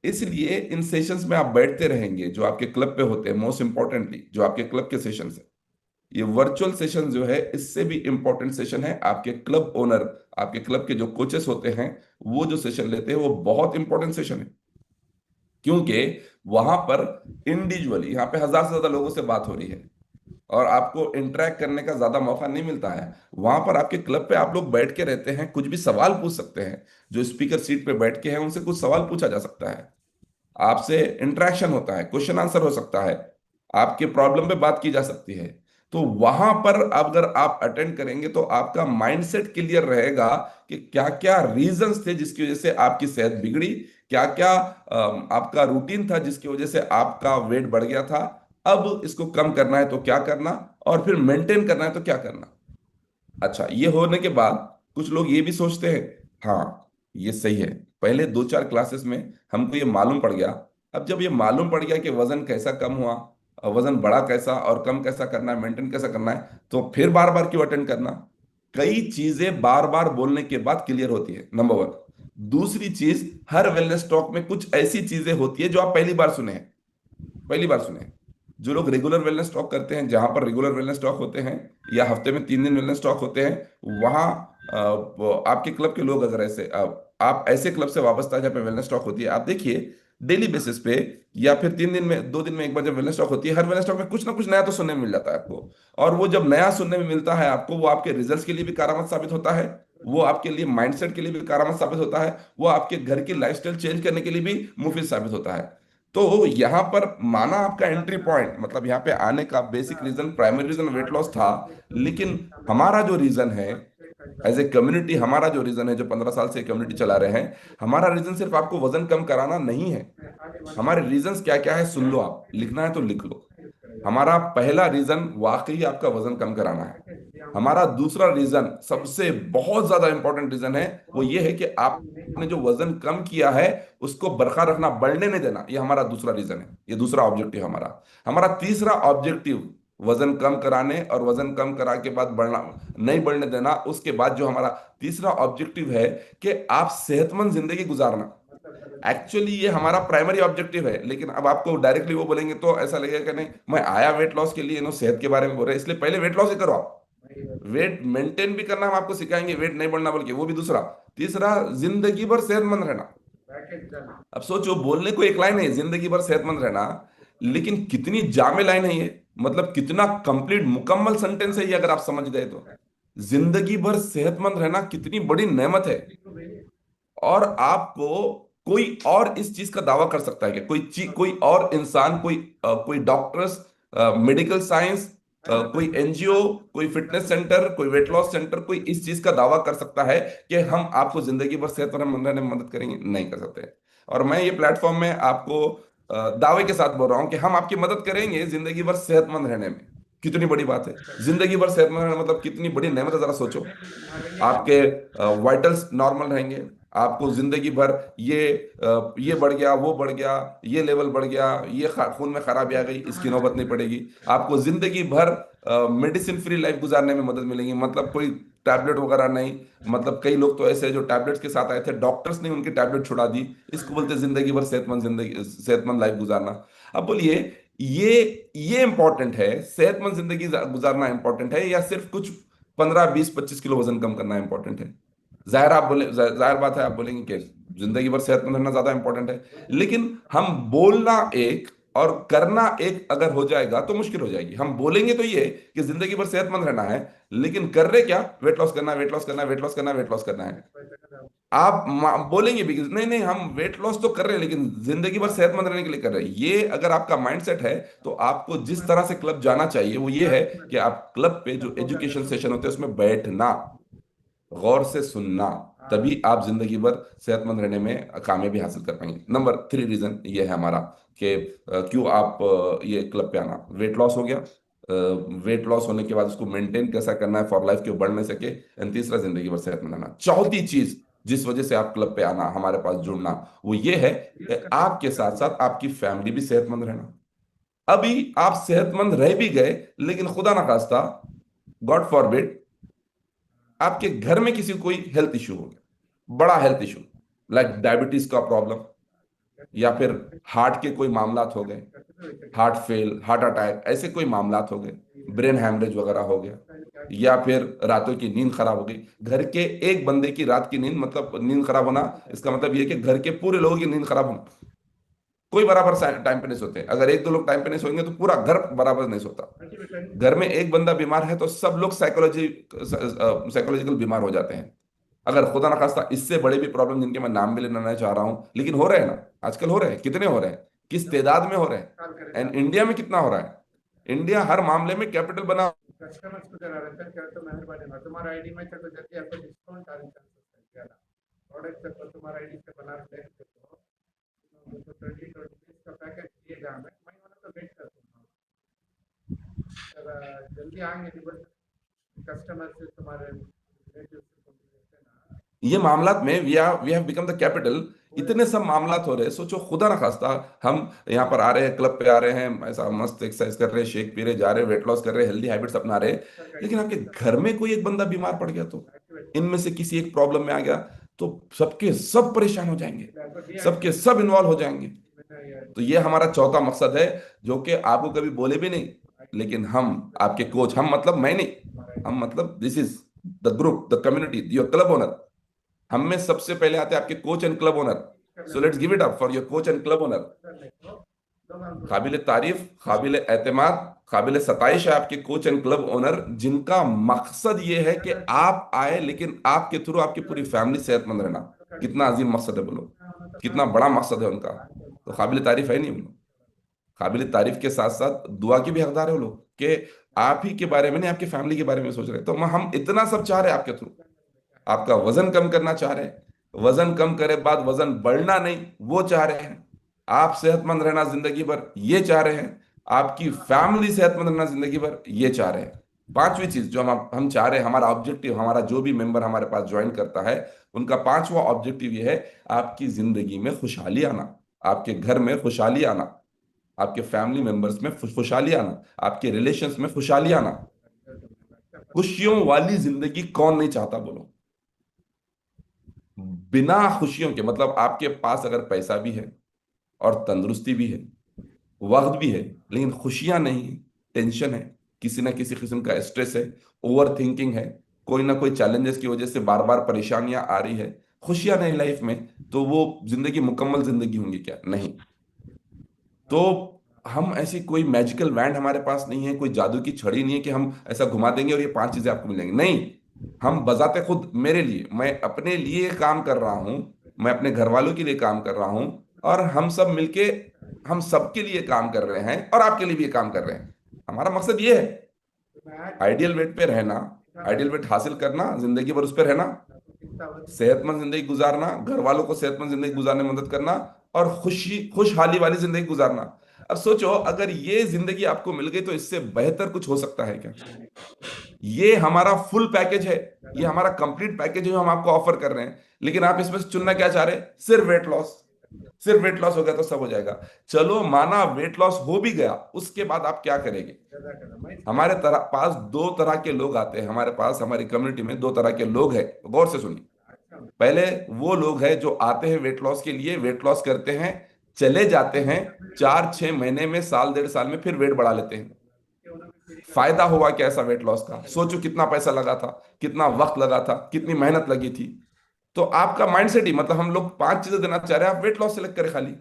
इसलिए इन सेशंस में आप बैठते रहेंगे जो आपके क्लब पे होते हैं, मोस्ट इंपॉर्टेंटली जो आपके क्लब के सेशंस है। ये वर्चुअल सेशन जो है इससे भी इंपॉर्टेंट सेशन है। आपके क्लब ओनर, आपके क्लब के जो कोचेस होते हैं, वो जो सेशन लेते हैं वो बहुत इंपॉर्टेंट सेशन है, क्योंकि वहां पर इंडिविजुअली यहाँ पे 1000 से ज्यादा लोगों से बात हो रही है और आपको इंटरेक्ट करने का ज्यादा मौका नहीं मिलता है। वहां पर आपके क्लब पे आप लोग बैठ के रहते हैं, कुछ भी सवाल पूछ सकते हैं, जो स्पीकर सीट पे बैठ के हैं उनसे कुछ सवाल पूछा जा सकता है, आपसे इंटरेक्शन होता है, क्वेश्चन आंसर हो सकता है, आपके प्रॉब्लम पे बात की जा सकती है। तो वहां पर अगर आप अटेंड करेंगे तो आपका माइंडसेट क्लियर रहेगा कि क्या क्या रीजंस थे जिसकी वजह से आपकी सेहत बिगड़ी, क्या क्या आपका रूटीन था जिसकी वजह से आपका वेट बढ़ गया था, अब इसको कम करना है तो क्या करना, और फिर मेंटेन करना है तो क्या करना। अच्छा, ये होने के बाद कुछ लोग ये भी सोचते हैं, हाँ ये सही है, पहले 2-4 क्लासेस में हमको ये मालूम पड़ गया, अब जब ये मालूम पड़ गया कि वजन कैसा कम हुआ और वजन बढ़ा कैसा और कम कैसा करना है, मेंटेन कैसा करना है, तो फिर बार बार क्यों अटेंड करना? कई चीजें बार बार बोलने के बाद क्लियर होती है, नंबर वन। दूसरी चीज, हर वेलनेस टॉक में कुछ ऐसी चीजें होती है जो आप पहली बार सुने हैं, पहली बार सुने हैं। जो लोग रेगुलर वेलनेस टॉक करते हैं, जहां पर रेगुलर वेलनेस टॉक होते हैं या हफ्ते में 3 दिन वेलनेस टॉक होते हैं, वहां वो आपके क्लब के लोग अगर ऐसे आप ऐसे क्लब से वाबस्ता है जहाँ पे वेलनेस टॉक होती है, आप देखिए डेली बेसिस पे या फिर 3 दिन में 2 दिन में एक बार जब वेलनेस टॉक होती है, हर वेलनेस टॉक में कुछ ना कुछ नया तो सुनने में मिल जाता है आपको। और वो जब नया सुनने में मिलता है आपको, वो आपके रिजल्ट्स के लिए भी कारगर साबित होता है, वो आपके लिए माइंडसेट के लिए भी कारगर साबित होता है, वो आपके घर की लाइफस्टाइल चेंज करने के लिए भी मुफीद साबित होता है। तो यहाँ पर माना आपका एंट्री पॉइंट, मतलब यहाँ पे आने का basic reason, primary reason weight loss था, लेकिन हमारा जो रीजन है एज ए कम्युनिटी, हमारा जो रीजन है, जो 15 साल से कम्युनिटी चला रहे हैं, हमारा रीजन सिर्फ आपको वजन कम कराना नहीं है। हमारे रीजंस क्या क्या है सुन लो, आप लिखना है तो लिख लो। हमारा पहला रीजन वाकई आपका वजन कम कराना है। हमारा दूसरा रीजन, सबसे बहुत ज्यादा इंपॉर्टेंट रीजन है, वो ये है कि आपने जो वजन कम किया है उसको बरकरार रखना, बढ़ने नहीं देना। ये हमारा दूसरा रीजन है, ये दूसरा ऑब्जेक्टिव हमारा। हमारा तीसरा ऑब्जेक्टिव वजन कम कराने और वजन कम करा के बाद बढ़ना नहीं बढ़ने देना। उसके बाद जो हमारा तीसरा ऑब्जेक्टिव है कि आप सेहतमंद जिंदगी गुजारना। एक्चुअली ये हमारा प्राइमरी ऑब्जेक्टिव है, लेकिन अब आपको डायरेक्टली वो बोलेंगे तो ऐसा लगेगा कि नहीं, मैं आया वेट लॉस के लिए, नो सेहत के बारे में बोल रहे हैं, इसलिए पहले वेट लॉस ही करो आप। वेट मेंटेन भी करना हम आपको सिखाएंगे, वेट नहीं बढ़ना बोल के, वो भी दूसरा। तीसरा, जिंदगी भर सेहतमंद रहना। अब सोचो, बोलने को एक लाइन है जिंदगी भर सेहतमंद रहना, लेकिन कितनी जामे लाइन है ये, मतलब कितना कंप्लीट मुकम्मल सेंटेंस है ये, अगर आप समझ गए तो। जिंदगी भर सेहतमंद रहना कितनी बड़ी नेमत है। और आपको कोई और इस चीज का दावा कर सकता है कि कोई और इंसान, कोई डॉक्टर्स, मेडिकल साइंस, कोई एनजीओ, कोई फिटनेस सेंटर, कोई वेट लॉस सेंटर, कोई इस चीज का दावा कर सकता है कि हम आपको जिंदगी भर सेहतमंद रहने में मदद करेंगे? नहीं कर सकते। और मैं ये प्लेटफॉर्म में आपको दावे के साथ बोल रहा हूं कि हम आपकी मदद करेंगे जिंदगी भर सेहतमंद रहने में। कितनी बड़ी बात है, जिंदगी भर सेहतमंद रहना मतलब कितनी बड़ी नेमत है, जरा सोचो। आपके वाइटल्स नॉर्मल रहेंगे, आपको जिंदगी भर ये बढ़ गया, वो बढ़ गया, ये लेवल बढ़ गया, खून में खराबी आ गई, इसकी नौबत नहीं पड़ेगी। आपको जिंदगी भर मेडिसिन फ्री लाइफ गुजारने में मदद मिलेगी, मतलब कोई टैबलेट वगैरह नहीं। मतलब कई लोग तो ऐसे हैं जो टैबलेट्स के साथ आए थे, डॉक्टर्स ने उनकी टैबलेट छुड़ा दी। इसको बोलते हैं जिंदगी भर सेहतमंद लाइफ गुजारना। अब बोलिए, ये ये इंपॉर्टेंट है, सेहतमंद जिंदगी गुजारना इंपॉर्टेंट है, या सिर्फ कुछ 15 20 25 किलो वजन कम करना इंपॉर्टेंट है? जाहिर बात है, आप बोलेंगे कि जिंदगी भर सेहतमंद रहना ज्यादा इंपॉर्टेंट है। लेकिन हम बोलना एक और करना एक अगर हो जाएगा तो मुश्किल हो जाएगी। हम बोलेंगे तो ये कि जिंदगी भर सेहतमंद रहना है, लेकिन कर रहे क्या? वेट लॉस करना है, वेट लॉस करना है, वेट लॉस करना है, वेट लॉस करना है। आप बोलेंगे भी कि नहीं नहीं, हम वेट लॉस तो कर रहे हैं लेकिन जिंदगी भर सेहतमंद रहने के लिए कर रहे हैं। ये अगर आपका माइंडसेट है, तो आपको जिस तरह से क्लब जाना चाहिए वो ये है कि आप क्लब पे जो एजुकेशन सेशन होते हैं उसमें बैठना, गौर से सुनना, तभी आप जिंदगी भर सेहतमंद रहने में कामयाबी हासिल कर पाएंगे। नंबर 3 रीजन ये है हमारा कि क्यों आप ये क्लब पे आना। वेट लॉस हो गया, वेट लॉस होने के बाद उसको मेंटेन कैसा करना है फॉर लाइफ, के बढ़ नहीं सके। एंड तीसरा, जिंदगी भर सेहतमंद रहना। चौथी चीज जिस वजह से आप क्लब पे आना, हमारे पास जुड़ना, वो ये है कि आपके साथ साथ आपकी फैमिली भी सेहतमंद रहना। अभी आप सेहतमंद रह भी गए, लेकिन खुदा ना खास्ता, गॉड फॉरबिड, आपके घर में किसी को कोई हेल्थ इश्यू हो गया, बड़ा हेल्थ इश्यू, लाइक डायबिटीज का प्रॉब्लम, या फिर हार्ट के कोई मामलात हो गए, हार्ट फेल, हार्ट अटैक, ऐसे कोई मामलात हो गए, ब्रेन हैमरेज वगैरह हो गया, या फिर रातों की नींद खराब हो गई। घर के एक बंदे की रात की नींद, मतलब नींद खराब होना, इसका मतलब ये कि घर के पूरे लोगों की नींद खराब होना। कोई बराबर टाइम पे नहीं सोते। अगर एक दो लोग टाइम पे नहीं सोएंगे तो पूरा घर बराबर नहीं सोता। घर में एक बंदा बीमार है तो सब लोग साइकोलॉजिकल बीमार हो जाते हैं। अगर खुदा ना खास्ता इससे बड़े भी प्रॉब्लम, जिनके मैं नाम भी लेना नहीं चाह रहा हूं, लेकिन हो रहे हैं ना, आजकल हो रहे हैं, कितने हो रहे हैं, किस तादाद में हो रहे हैं, एंड इंडिया में कितना हो रहा है। इंडिया हर मामले में कैपिटल बना। कस्टमर्स को जरा रंजन करे तो मेहरबानी ना तुम्हारा आईडी में चलो जल्दी आपको डिस्काउंट आ रहा है प्रोडक्ट तक तुम्हारा आईडी से बना ले तो मुझे 20 का पैकेज दिएगा मैं वाला तो वेट कर दूंगा जल्दी आएंगे नहीं बट कस्टमर से तुम्हारे रिलेटिव ये मामलात में we have become the capital. इतने सब मामलात हो रहे हैं, सोचो खुदा ना खास्ता हम यहाँ पर आ रहे हैं, क्लब पे आ रहे हैं, ऐसा मस्त एक्सरसाइज कर रहे हैं, शेक पी रहे, जा रहे हैं, वेट लॉस कर रहे हैं, हेल्दी हैबिट्स अपना रहे हैं, लेकिन आपके घर में कोई एक बंदा बीमार पड़ गया, तो इनमें से किसी एक प्रॉब्लम में आ गया, तो सबके सब परेशान हो जाएंगे, सबके सब इन्वॉल्व हो जाएंगे। तो ये हमारा चौथा मकसद है, जो कि आपको कभी बोले भी नहीं, लेकिन हम आपके कोच, हम मतलब मैं नहीं, हम मतलब this is the group, the community, your club owner. हम में सबसे पहले आते हैं आपके coach and club owner. So let's give it up for your coach and club owner. काबिल तारीफ, काबिल एतमाद, काबिल सताइश है आपके कोच एंड क्लब ओनर, जिनका मकसद ये है कि आप आए, लेकिन आपके थ्रू आपकी पूरी फैमिली सेहतमंद रहना। कितना अजीम मकसद है, बोलो, कितना बड़ा मकसद है उनका। तो काबिल तारीफ है नहीं वो लोग। काबिल तारीफ के साथ साथ दुआ की भी हकदार है वो लोग, कि आप ही के बारे में नहीं, आपकी फैमिली के बारे में सोच रहे। तो हम इतना सब चाह रहे हैं आपके थ्रू। आपका वजन कम करना चाह रहे हैं, वजन कम करे बाद वजन बढ़ना नहीं वो चाह रहे हैं, आप सेहतमंद रहना जिंदगी भर ये चाह रहे हैं, आपकी फैमिली सेहतमंद रहना जिंदगी भर ये चाह रहे हैं। पांचवी चीज जो हम चाह रहे हैं, हमारा ऑब्जेक्टिव, हमारा जो भी मेंबर हमारे पास ज्वाइन करता है, उनका पांचवा ऑब्जेक्टिव ये है, आपकी जिंदगी में खुशहाली आना, आपके घर में खुशहाली आना, आपके फैमिली मेंबर्स में खुशहाली आना, आपके रिलेशंस में खुशहाली आना। खुशियों वाली जिंदगी कौन नहीं चाहता बोलो? बिना खुशियों के, मतलब आपके पास अगर पैसा भी है और तंदुरुस्ती भी है, वक्त भी है, लेकिन खुशियां नहीं है, टेंशन है, किसी ना किसी किस्म का स्ट्रेस है, ओवर थिंकिंग है, कोई ना कोई चैलेंजेस की वजह से बार बार परेशानियां आ रही है, खुशियां नहीं लाइफ में, तो वो जिंदगी मुकम्मल जिंदगी होंगी क्या? नहीं। तो हम ऐसी कोई मैजिकल वैंड हमारे पास नहीं है, कोई जादू की छड़ी नहीं है कि हम ऐसा घुमा देंगे और ये पांच चीजें आपको मिलेंगी। नहीं, हम बजाते खुद, मेरे लिए, मैं अपने लिए काम कर रहा हूं, मैं अपने घर वालों के लिए काम कर रहा हूं, और हम सब मिलके, हम सबके लिए काम कर रहे हैं और आपके लिए भी काम कर रहे हैं। हमारा मकसद ये है, आइडियल वेट पे रहना, आइडियल वेट हासिल करना, जिंदगी भर उस पर रहना, सेहतमंद जिंदगी गुजारना, घर वालों को सेहतमंद जिंदगी गुजारने में मदद करना, और खुशहाली वाली जिंदगी गुजारना। अब सोचो, अगर ये जिंदगी आपको मिल गई तो इससे बेहतर कुछ हो सकता है क्या? ये हमारा फुल पैकेज है, ये हमारा कंप्लीट पैकेज है जो हम आपको ऑफर कर रहे हैं। लेकिन आप इसमें से चुनना क्या चाह रहे हैं? सिर्फ वेट लॉस। सिर्फ वेट लॉस हो गया तो सब हो जाएगा। चलो माना वेट लॉस हो भी गया, उसके बाद आप क्या करेंगे? हमारे पास दो तरह के लोग आते हैं, हमारे पास, हमारी कम्युनिटी में दो तरह के लोग हैं, गौर से सुनिए। पहले वो लोग हैं जो आते हैं वेट लॉस के लिए, वेट लॉस करते हैं, चले जाते हैं, 4-6 महीने में, साल 1.5 साल में फिर वेट बढ़ा लेते हैं। फायदा हुआ क्या ऐसा वेट लॉस का? सोचो कितना पैसा लगा था, कितना वक्त लगा था, कितनी मेहनत लगी थी। तो आपका माइंडसेट ही, मतलब हम लोग 5 चीजें देना चाह रहे हैं, आप वेट लॉस सेलेक्ट करें खाली।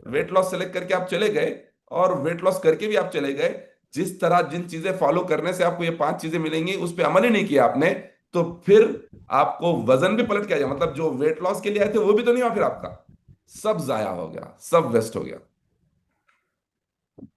वेट लॉस सेलेक्ट करके आप चले गए, और वेट लॉस करके भी आप चले गए, जिस तरह जिन चीजें फॉलो करने से आपको ये 5 चीजें मिलेंगी, उस पर अमल ही नहीं किया आपने, तो फिर आपको वजन भी पलट के आ जाए, मतलब जो वेट लॉस के लिए आए थे वो भी तो नहीं हुआ, फिर आपका सब जाया हो गया, सब वेस्ट हो गया।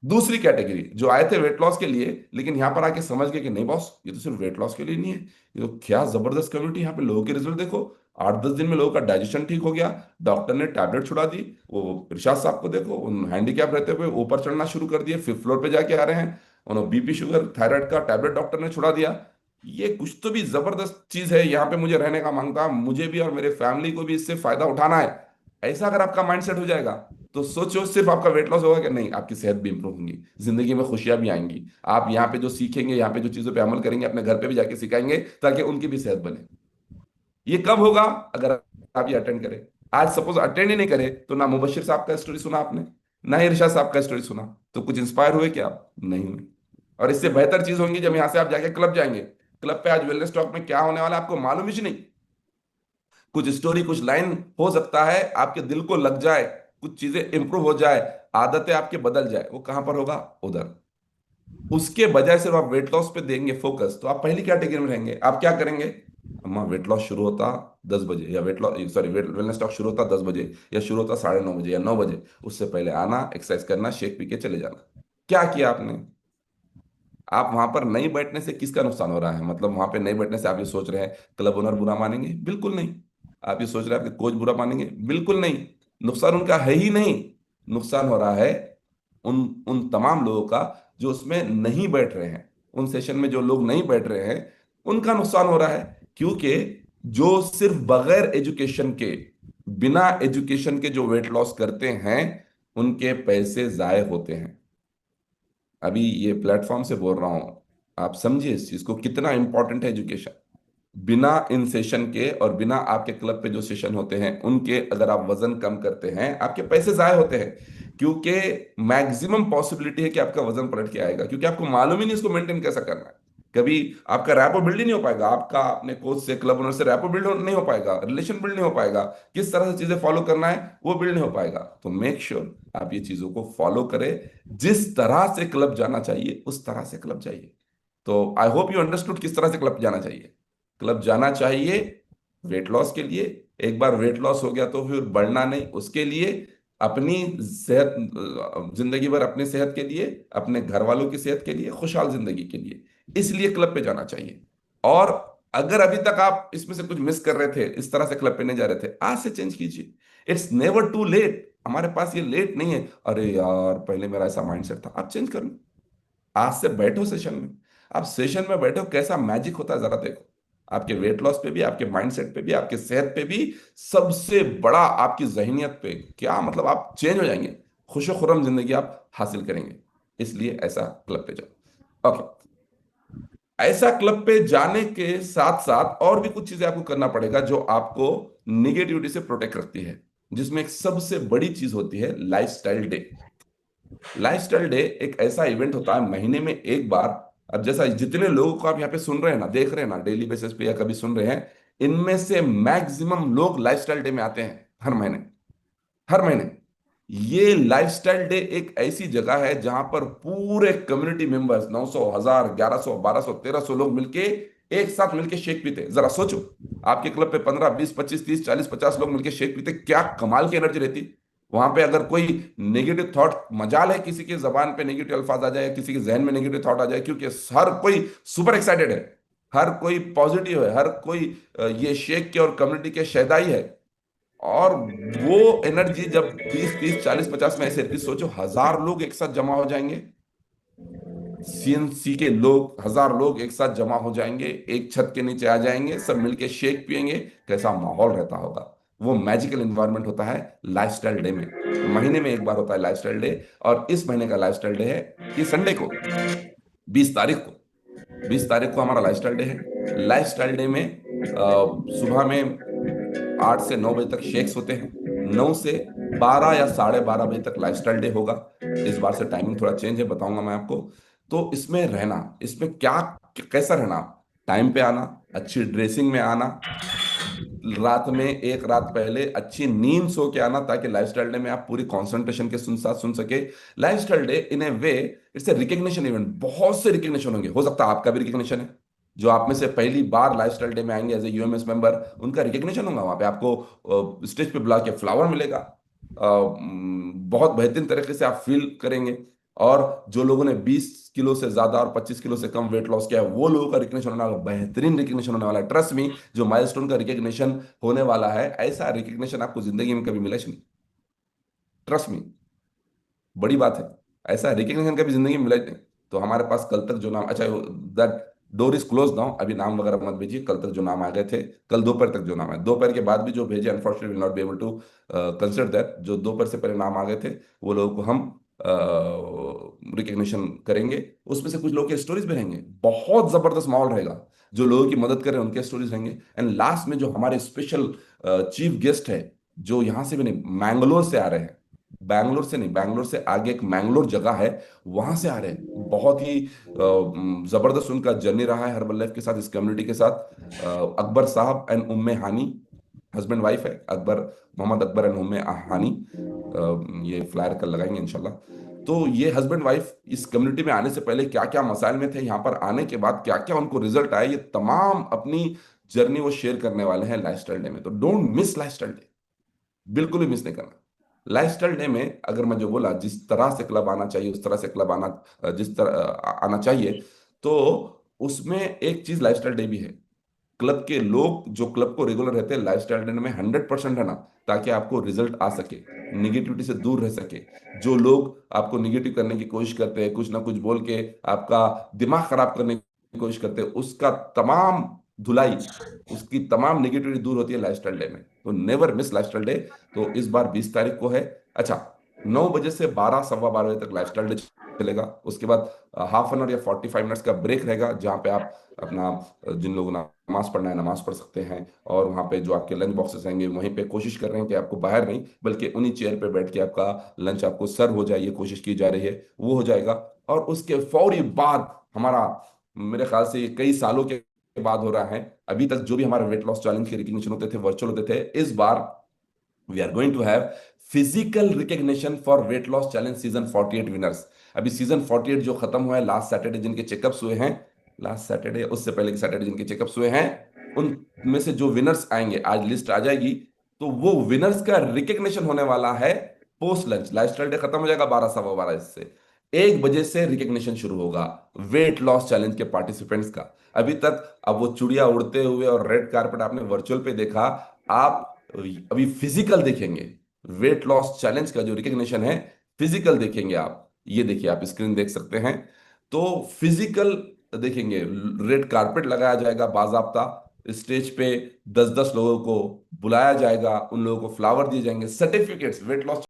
दूसरी कैटेगरी जो आए थे वेट लॉस के लिए, लेकिन यहां पर आके समझ गए कि नहीं बॉस, ये तो सिर्फ वेट लॉस के लिए नहीं है, ये तो क्या जबरदस्त कम्युनिटी, यहाँ पे लोगों के रिजल्ट देखो, 8-10 दिन में लोगों का डाइजेशन ठीक हो गया, डॉक्टर ने टैबलेट छुड़ा दी, वो इरशाद साहब को देखो, उन हैंडीकैप रहते हुए ऊपर चढ़ना शुरू कर दिए, 5th फ्लोर पे जाके आ रहे हैं, उन्होंने बीपी शुगर थायराइड का टैबलेट डॉक्टर ने छुड़ा दिया। ये कुछ तो भी जबरदस्त चीज है, यहाँ पे मुझे रहने का मांगता, मुझे भी और मेरे फैमिली को भी इससे फायदा उठाना है। ऐसा अगर आपका माइंडसेट हो जाएगा, तो सोचो सिर्फ आपका वेट लॉस होगा कि नहीं, आपकी सेहत भी इंप्रूव होगी, जिंदगी में खुशियां भी आएंगी। आप यहाँ पे जो सीखेंगे, यहाँ पे जो चीजों पे अमल करेंगे, अपने घर पे भी जाके सिखाएंगे, ताकि उनकी भी सेहत बने। ये कब होगा? अगर आप ये अटेंड करें। आज सपोज अटेंड ही नहीं करे, तो ना मुबशिर साहब का स्टोरी सुना आपने, ना ही इरशाद साहब का स्टोरी सुना, तो कुछ इंस्पायर हुए क्या आप? नहीं हुए। और इससे बेहतर चीज होंगी जब यहाँ से आप जाके क्लब जाएंगे। क्लब पे आज वेलनेस टॉक में क्या होने वाला है आपको मालूम ही नहीं। कुछ स्टोरी, कुछ लाइन हो सकता है आपके दिल को लग जाए, कुछ चीजें इंप्रूव हो जाए, आदतें आपके बदल जाए। वो कहां पर होगा? उधर। उसके बजाय सिर्फ आप वेट लॉस पे देंगे फोकस, तो आप पहली कैटेगरी में रहेंगे। आप क्या करेंगे? अम्मा वेट लॉस शुरू होता 10 बजे, या weight loss, sorry, wellness talk शुरू होता 10 बजे, या शुरू होता 9:30 बजे या 9 बजे, उससे पहले आना, एक्सरसाइज करना, शेक पी के चले जाना। क्या किया आपने? आप वहां पर नहीं बैठने से किसका नुकसान हो रहा है? मतलब वहां पे नहीं बैठने से आप ये सोच रहे हैं क्लब ओनर बुरा मानेंगे? बिल्कुल नहीं। आप ये सोच रहे हैं आपके कोच बुरा मानेंगे? बिल्कुल नहीं। नुकसान उनका है ही नहीं। नुकसान हो रहा है उन उन तमाम लोगों का जो उसमें नहीं बैठ रहे हैं, उन सेशन में जो लोग नहीं बैठ रहे हैं, उनका नुकसान हो रहा है। क्योंकि जो सिर्फ बगैर एजुकेशन के, बिना एजुकेशन के जो वेट लॉस करते हैं, उनके पैसे जाए होते हैं। अभी ये प्लेटफॉर्म से बोल रहा हूं, आप समझिए इस चीज को, कितना इंपॉर्टेंट है एजुकेशन। बिना इन सेशन के और बिना आपके क्लब पे जो सेशन होते हैं उनके, अगर आप वजन कम करते हैं, आपके पैसे जाए होते हैं। क्योंकि मैक्सिमम पॉसिबिलिटी है कि आपका वजन पलट के आएगा, क्योंकि आपको मालूम ही नहीं इसको मेंटेन कैसा करना है। कभी आपका रैपो बिल्ड ही नहीं हो पाएगा, आपका अपने कोच से, क्लब ओनर से रैपो बिल्ड नहीं हो पाएगा, रिलेशन बिल्ड नहीं हो पाएगा, किस तरह से चीजें फॉलो करना है वो बिल्ड नहीं हो पाएगा। तो मेक श्योर आप ये चीजों को फॉलो करें, जिस तरह से क्लब जाना चाहिए उस तरह से क्लब जाइए। तो आई होप यू अंडरस्टूड किस तरह से क्लब जाना चाहिए। क्लब जाना चाहिए वेट लॉस के लिए। एक बार वेट लॉस हो गया तो फिर बढ़ना नहीं, उसके लिए, अपनी सेहत, जिंदगी भर अपनी सेहत के लिए, अपने घर वालों की सेहत के लिए, खुशहाल जिंदगी के लिए, इसलिए क्लब पे जाना चाहिए। और अगर अभी तक आप इसमें से कुछ मिस कर रहे थे, इस तरह से क्लब पे नहीं जा रहे थे, आज से चेंज कीजिए। It's never too late. हमारे पास ये लेट नहीं है, अरे यार पहले मेरा ऐसा माइंडसेट था, आप चेंज कर लो। आज से बैठो सेशन में, आप सेशन में बैठे हो, कैसा मैजिक होता है जरा देखो। आपके वेट लॉस पे भी, आपके माइंडसेट पे भी, आपके सेहत पे भी, सबसे बड़ा आपकी जहनियत पे, क्या मतलब आप चेंज हो जाएंगे, खुश खुरम जिंदगी आप हासिल करेंगे। इसलिए ऐसा क्लब पे जाओ। ओके, ऐसा क्लब पे जाने के साथ साथ और भी कुछ चीजें आपको करना पड़ेगा जो आपको निगेटिविटी से प्रोटेक्ट रखती है, जिसमें एक सबसे बड़ी चीज होती है लाइफस्टाइल डे। लाइफस्टाइल डे एक ऐसा इवेंट होता है महीने में एक बार। अब जैसा जितने लोगों को आप यहाँ पे सुन रहे हैं ना, देख रहे हैं ना, डेली बेसिस पे या कभी सुन रहे हैं, इनमें से मैक्सिमम लोग लाइफस्टाइल डे में आते हैं हर महीने, हर महीने। ये लाइफस्टाइल डे एक ऐसी जगह है जहां पर पूरे कम्युनिटी मेंबर्स 900, 1000, 1100, 1200, 1300 लोग मिलके एक साथ मिलके शेक पीते। जरा सोचो, आपके क्लब पे 15, 20, 25, 30, 40, 50 लोग मिलके शेक पीते, क्या कमाल की एनर्जी रहती। वहां पे अगर कोई नेगेटिव थॉट, मजाल है किसी की जबान पे नेगेटिव अल्फाज आ जाए, किसी के जहन में नेगेटिव थॉट आ जाए, क्योंकि हर कोई सुपर एक्साइटेड है, हर कोई पॉजिटिव है, हर कोई ये शेख के और कम्युनिटी के शहदाई है। और वो एनर्जी जब 20, 30, 40, 50 में ऐसे रहती, सोचो 1000 लोग एक साथ जमा हो जाएंगे, सीएनसी के लोग 1000 लोग एक साथ जमा हो जाएंगे, एक छत के नीचे आ जाएंगे, सब मिलके शेक पिएंगे, कैसा माहौल रहता होगा। वो मैजिकल एनवायरनमेंट होता है लाइफस्टाइल डे में। महीने में एक बार होता है लाइफस्टाइल डे, और इस महीने का लाइफस्टाइल डे है ये संडे को, 20 तारीख को हमारा लाइफस्टाइल डे है। लाइफस्टाइल डे में सुबह में 8 से 9 बजे तक शेक्स होते हैं, 9 से 12 या 12:30 बजे तक लाइफस्टाइल डे होगा। इस बार से टाइमिंग थोड़ा चेंज है, बताऊंगा मैं आपको। तो इसमें रहना, इसमें क्या, कैसा रहना, टाइम पे आना, अच्छी ड्रेसिंग में आना, रात में एक रात पहले अच्छी नींद सो के आना, ताकि लाइफस्टाइल डे में आप पूरी कंसंट्रेशन के साथ सुन सके। Lifestyle day in A way it's a recognition event. बहुत से रिकग्निशन होंगे, हो सकता है आपका भी रिकग्निशन है। जो आप में से पहली बार लाइफस्टाइल डे में आएंगे एज ए यूएमएस मेंबर, उनका रिकग्निशन होगा वहां पे, आपको स्टेज पे बुला के फ्लावर मिलेगा, बहुत बेहतरीन तरीके से आप फील करेंगे। और जो लोगों ने 20 किलो से ज्यादा और 25 किलो से कम वेट लॉस किया है, वो लोगों का रिकग्निशन होने वाला, बेहतरीन रिकग्निशन होने वाला है। ट्रस्ट मी, जो माइलस्टोन का रिकग्निशन होने वाला है, ऐसा रिकग्निशन आपको जिंदगी में कभी मिला ही नहीं। ट्रस्ट मी, बड़ी बात है, ऐसा रिकग्निशन कभी जिंदगी में मिला ही नहीं। तो हमारे पास कल तक जो नाम, अच्छा that door is close now, अभी नाम वगैरह मत भेजिए। कल तक जो नाम आ गए थे, कल दोपहर तक जो नाम है, दोपहर के बाद भी जो भेजे, unfortunately will not be able to consider that. जो दोपहर से पहले नाम आ गए थे, वो लोगों को हम रिकग्निशन करेंगे। उसमें से कुछ लोगों के स्टोरीज भी रहेंगे, बहुत जबरदस्त माहौल रहेगा। जो लोगों की मदद करें उनके स्टोरीज रहेंगे। एंड लास्ट में जो हमारे स्पेशल चीफ गेस्ट है, जो यहाँ से भी नहीं, मैंगलोर से आ रहे हैं, बैंगलोर से नहीं, बैंगलोर से आगे एक मैंगलोर जगह है, वहां से आ रहे हैं। बहुत ही जबरदस्त उनका जर्नी रहा है हर्बल लाइफ के साथ, इस कम्युनिटी के साथ। Akbar sahab and Umme Hani, husband wife है, अकबर, मोहम्मद अकबर एंड उम्मे हानी। ये फ्लायर कल लगाएंगे इंशाल्लाह। तो ये हस्बैंड वाइफ इस कम्युनिटी में आने से पहले क्या क्या मसाइल में थे, यहाँ पर आने के बाद क्या क्या उनको रिजल्ट आए, ये तमाम अपनी जर्नी वो शेयर करने वाले हैं लाइफस्टाइल डे में। तो डोंट मिस लाइफस्टाइल डे, बिल्कुल भी मिस नहीं करना। लाइफस्टाइल डे में अगर मैं जो बोला, जिस तरह से क्लब आना चाहिए उस तरह से क्लब आना, जिस तरह आना चाहिए, तो उसमें एक चीज लाइफस्टाइल डे भी है। क्लब के लोग जो क्लब को रेगुलर रहते हैं, लाइफस्टाइल डे में 100% रहना, ताकि आपको रिजल्ट आ सके, निगेटिविटी से दूर रह सके। जो लोग आपको निगेटिव करने की कोशिश करते हैं, कुछ ना कुछ बोल के आपका दिमाग खराब करने की कोशिश करते हैं, उसका तमाम धुलाई, उसकी तमाम नेगेटिविटी दूर होती है लाइफस्टाइल डे में। तो नेवर मिस लाइफस्टाइल डे। तो इस बार 20 तारीख को है। अच्छा, 9 बजे से 12, सवा 12 बजे तक लाइफस्टाइल डे चलेगा। उसके बाद हाफ एन आवर या 45 मिनट्स का ब्रेक रहेगा, जहाँ पे आप अपना, जिन लोगों ने नमाज पढ़ना है नमाज पढ़ सकते हैं। और वहाँ पे जो आपके लंच बॉक्सेस रहेंगे, वहीं पे कोशिश कर रहे हैं कि आपको बाहर नहीं, बल्कि उन्हीं चेयर पे बैठ के आपका लंच आपको सर्व हो जाए, ये कोशिश की जा रही है, वो हो जाएगा। और उसके फौरी बाद हमारा, मेरे ख्याल से ये कई सालों के बाद हो रहा है, अभी तक जो भी हमारे वेट लॉस चैलेंज के रिकग्निशन होते थे, वर्चुअल होते थे, इस बार we are going to have physical recognition for weight loss challenge season 48 winners. अभी सीजन 48 जो खत्म हुआ है लास्ट सैटरडे, जिनके चेकअप्स हुए हैं, लास्ट सैटरडे उससे पहले के सैटरडे जिनके चेकअप्स हुए हैं, उनमें से जो विनर्स आएंगे, आज लिस्ट आ जाएगी, तो वो विनर्स का रिकग्निशन होने वाला है पोस्ट लंच। लाइफस्टाइल डे खत्म हो जाएगा 12, सवा 12 से 1 बजे से रिकग्निशन शुरू होगा वेट लॉस चैलेंज के पार्टिसिपेंट्स का। अभी तक अब वो चुड़िया उड़ते हुए और रेड कारपेट आपने वर्चुअल पे देखा, आप अभी फिजिकल देखेंगे। वेट लॉस चैलेंज का जो रिकग्निशन है, फिजिकल देखेंगे आप। ये देखिए, आप स्क्रीन देख सकते हैं। तो फिजिकल देखेंगे, रेड कारपेट लगाया जाएगा बाजाब्ता, स्टेज पे 10-10 लोगों को बुलाया जाएगा, उन लोगों को फ्लावर दिए जाएंगे, सर्टिफिकेट्स, वेट लॉस